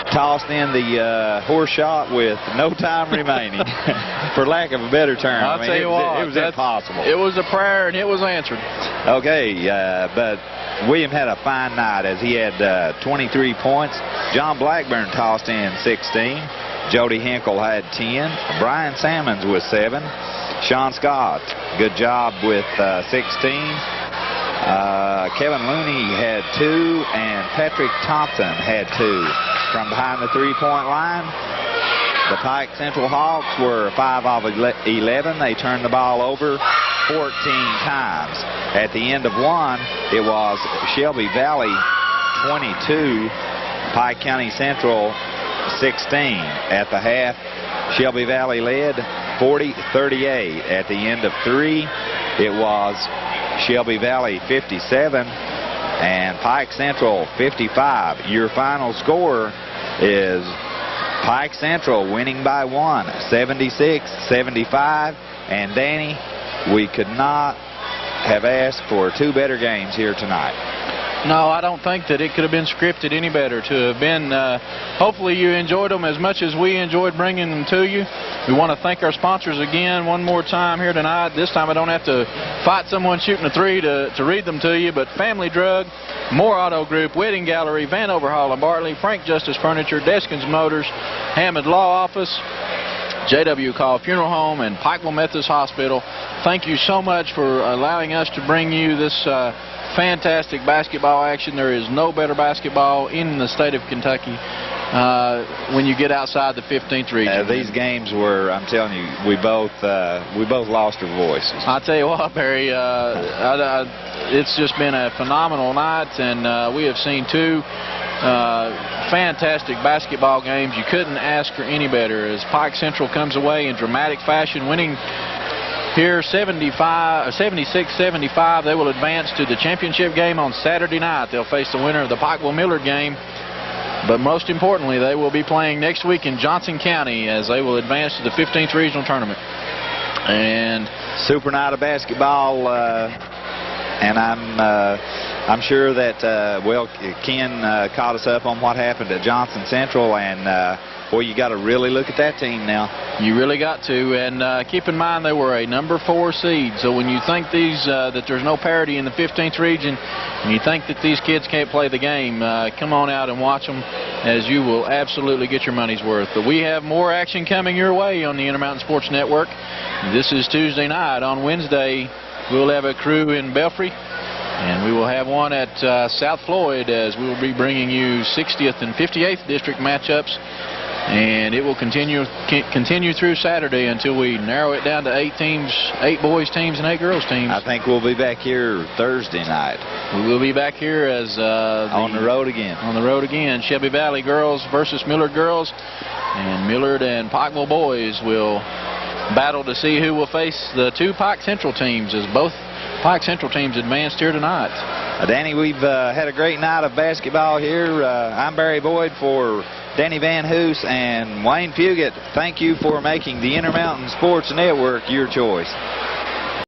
tossed in the horse shot with no time remaining, for lack of a better term. I'll tell you what, it was impossible. It was a prayer, and it was answered. Okay, but William had a fine night as he had 23 points. John Blackburn tossed in 16. Jody Hinkle had 10. Brian Sammons with 7. Sean Scott, good job with 16. Kevin Looney had 2, and Patrick Thompson had 2. From behind the three-point line, the Pike Central Hawks were 5 of 11. They turned the ball over 14 times. At the end of one, it was Shelby Valley 22, Pike County Central 16. At the half, Shelby Valley led 40-38. At the end of 3, it was Shelby Valley 57 and Pike Central 55. Your final score is Pike Central winning by 1, 76-75. And Danny, we could not have asked for 2 better games here tonight. No, I don't think that it could have been scripted any better to have been. Hopefully you enjoyed them as much as we enjoyed bringing them to you. We want to thank our sponsors again one more time here tonight. This time I don't have to fight someone shooting a 3 to read them to you, but Family Drug, Moore Auto Group, Wedding Gallery, Van Overhaul and Bartley, Frank Justice Furniture, Deskins Motors, Hammond Law Office, J.W. Call Funeral Home, and Pikeville Methodist Hospital. Thank you so much for allowing us to bring you this fantastic basketball action. There is no better basketball in the state of Kentucky when you get outside the 15th region. These games were, I'm telling you, we both lost our voices. I tell you what, Barry, it's just been a phenomenal night, and we have seen 2 fantastic basketball games. You couldn't ask for any better as Pike Central comes away in dramatic fashion, winning here 76-75. They will advance to the championship game on Saturday night. They'll face the winner of the Pikeville-Millard game. But most importantly, they will be playing next week in Johnson County as they will advance to the 15th regional tournament. And super night of basketball, and I'm sure that Ken caught us up on what happened at Johnson Central, and boy, you got to really look at that team now. You really got to, and keep in mind they were a number 4 seed. So when you think that there's no parity in the 15th region, and you think that these kids can't play the game, come on out and watch them, as you will absolutely get your money's worth. But we have more action coming your way on the Intermountain Sports Network. This is Tuesday night. On Wednesday, we'll have a crew in Belfry, and we will have one at South Floyd, as we will be bringing you 60th and 58th district matchups. And it will continue through Saturday until we narrow it down to 8 teams, 8 boys teams and 8 girls teams. I think we'll be back here Thursday night. We will be back here as on the road again. On the road again. Shelby Valley girls versus Millard girls, and Millard and Pikeville boys will battle to see who will face the 2 Pike Central teams, as both Pike Central teams advanced here tonight. Danny, we've had a great night of basketball here. I'm Barry Boyd for Danny Van Hoos and Wayne Fugit. Thank you for making the Intermountain Sports Network your choice.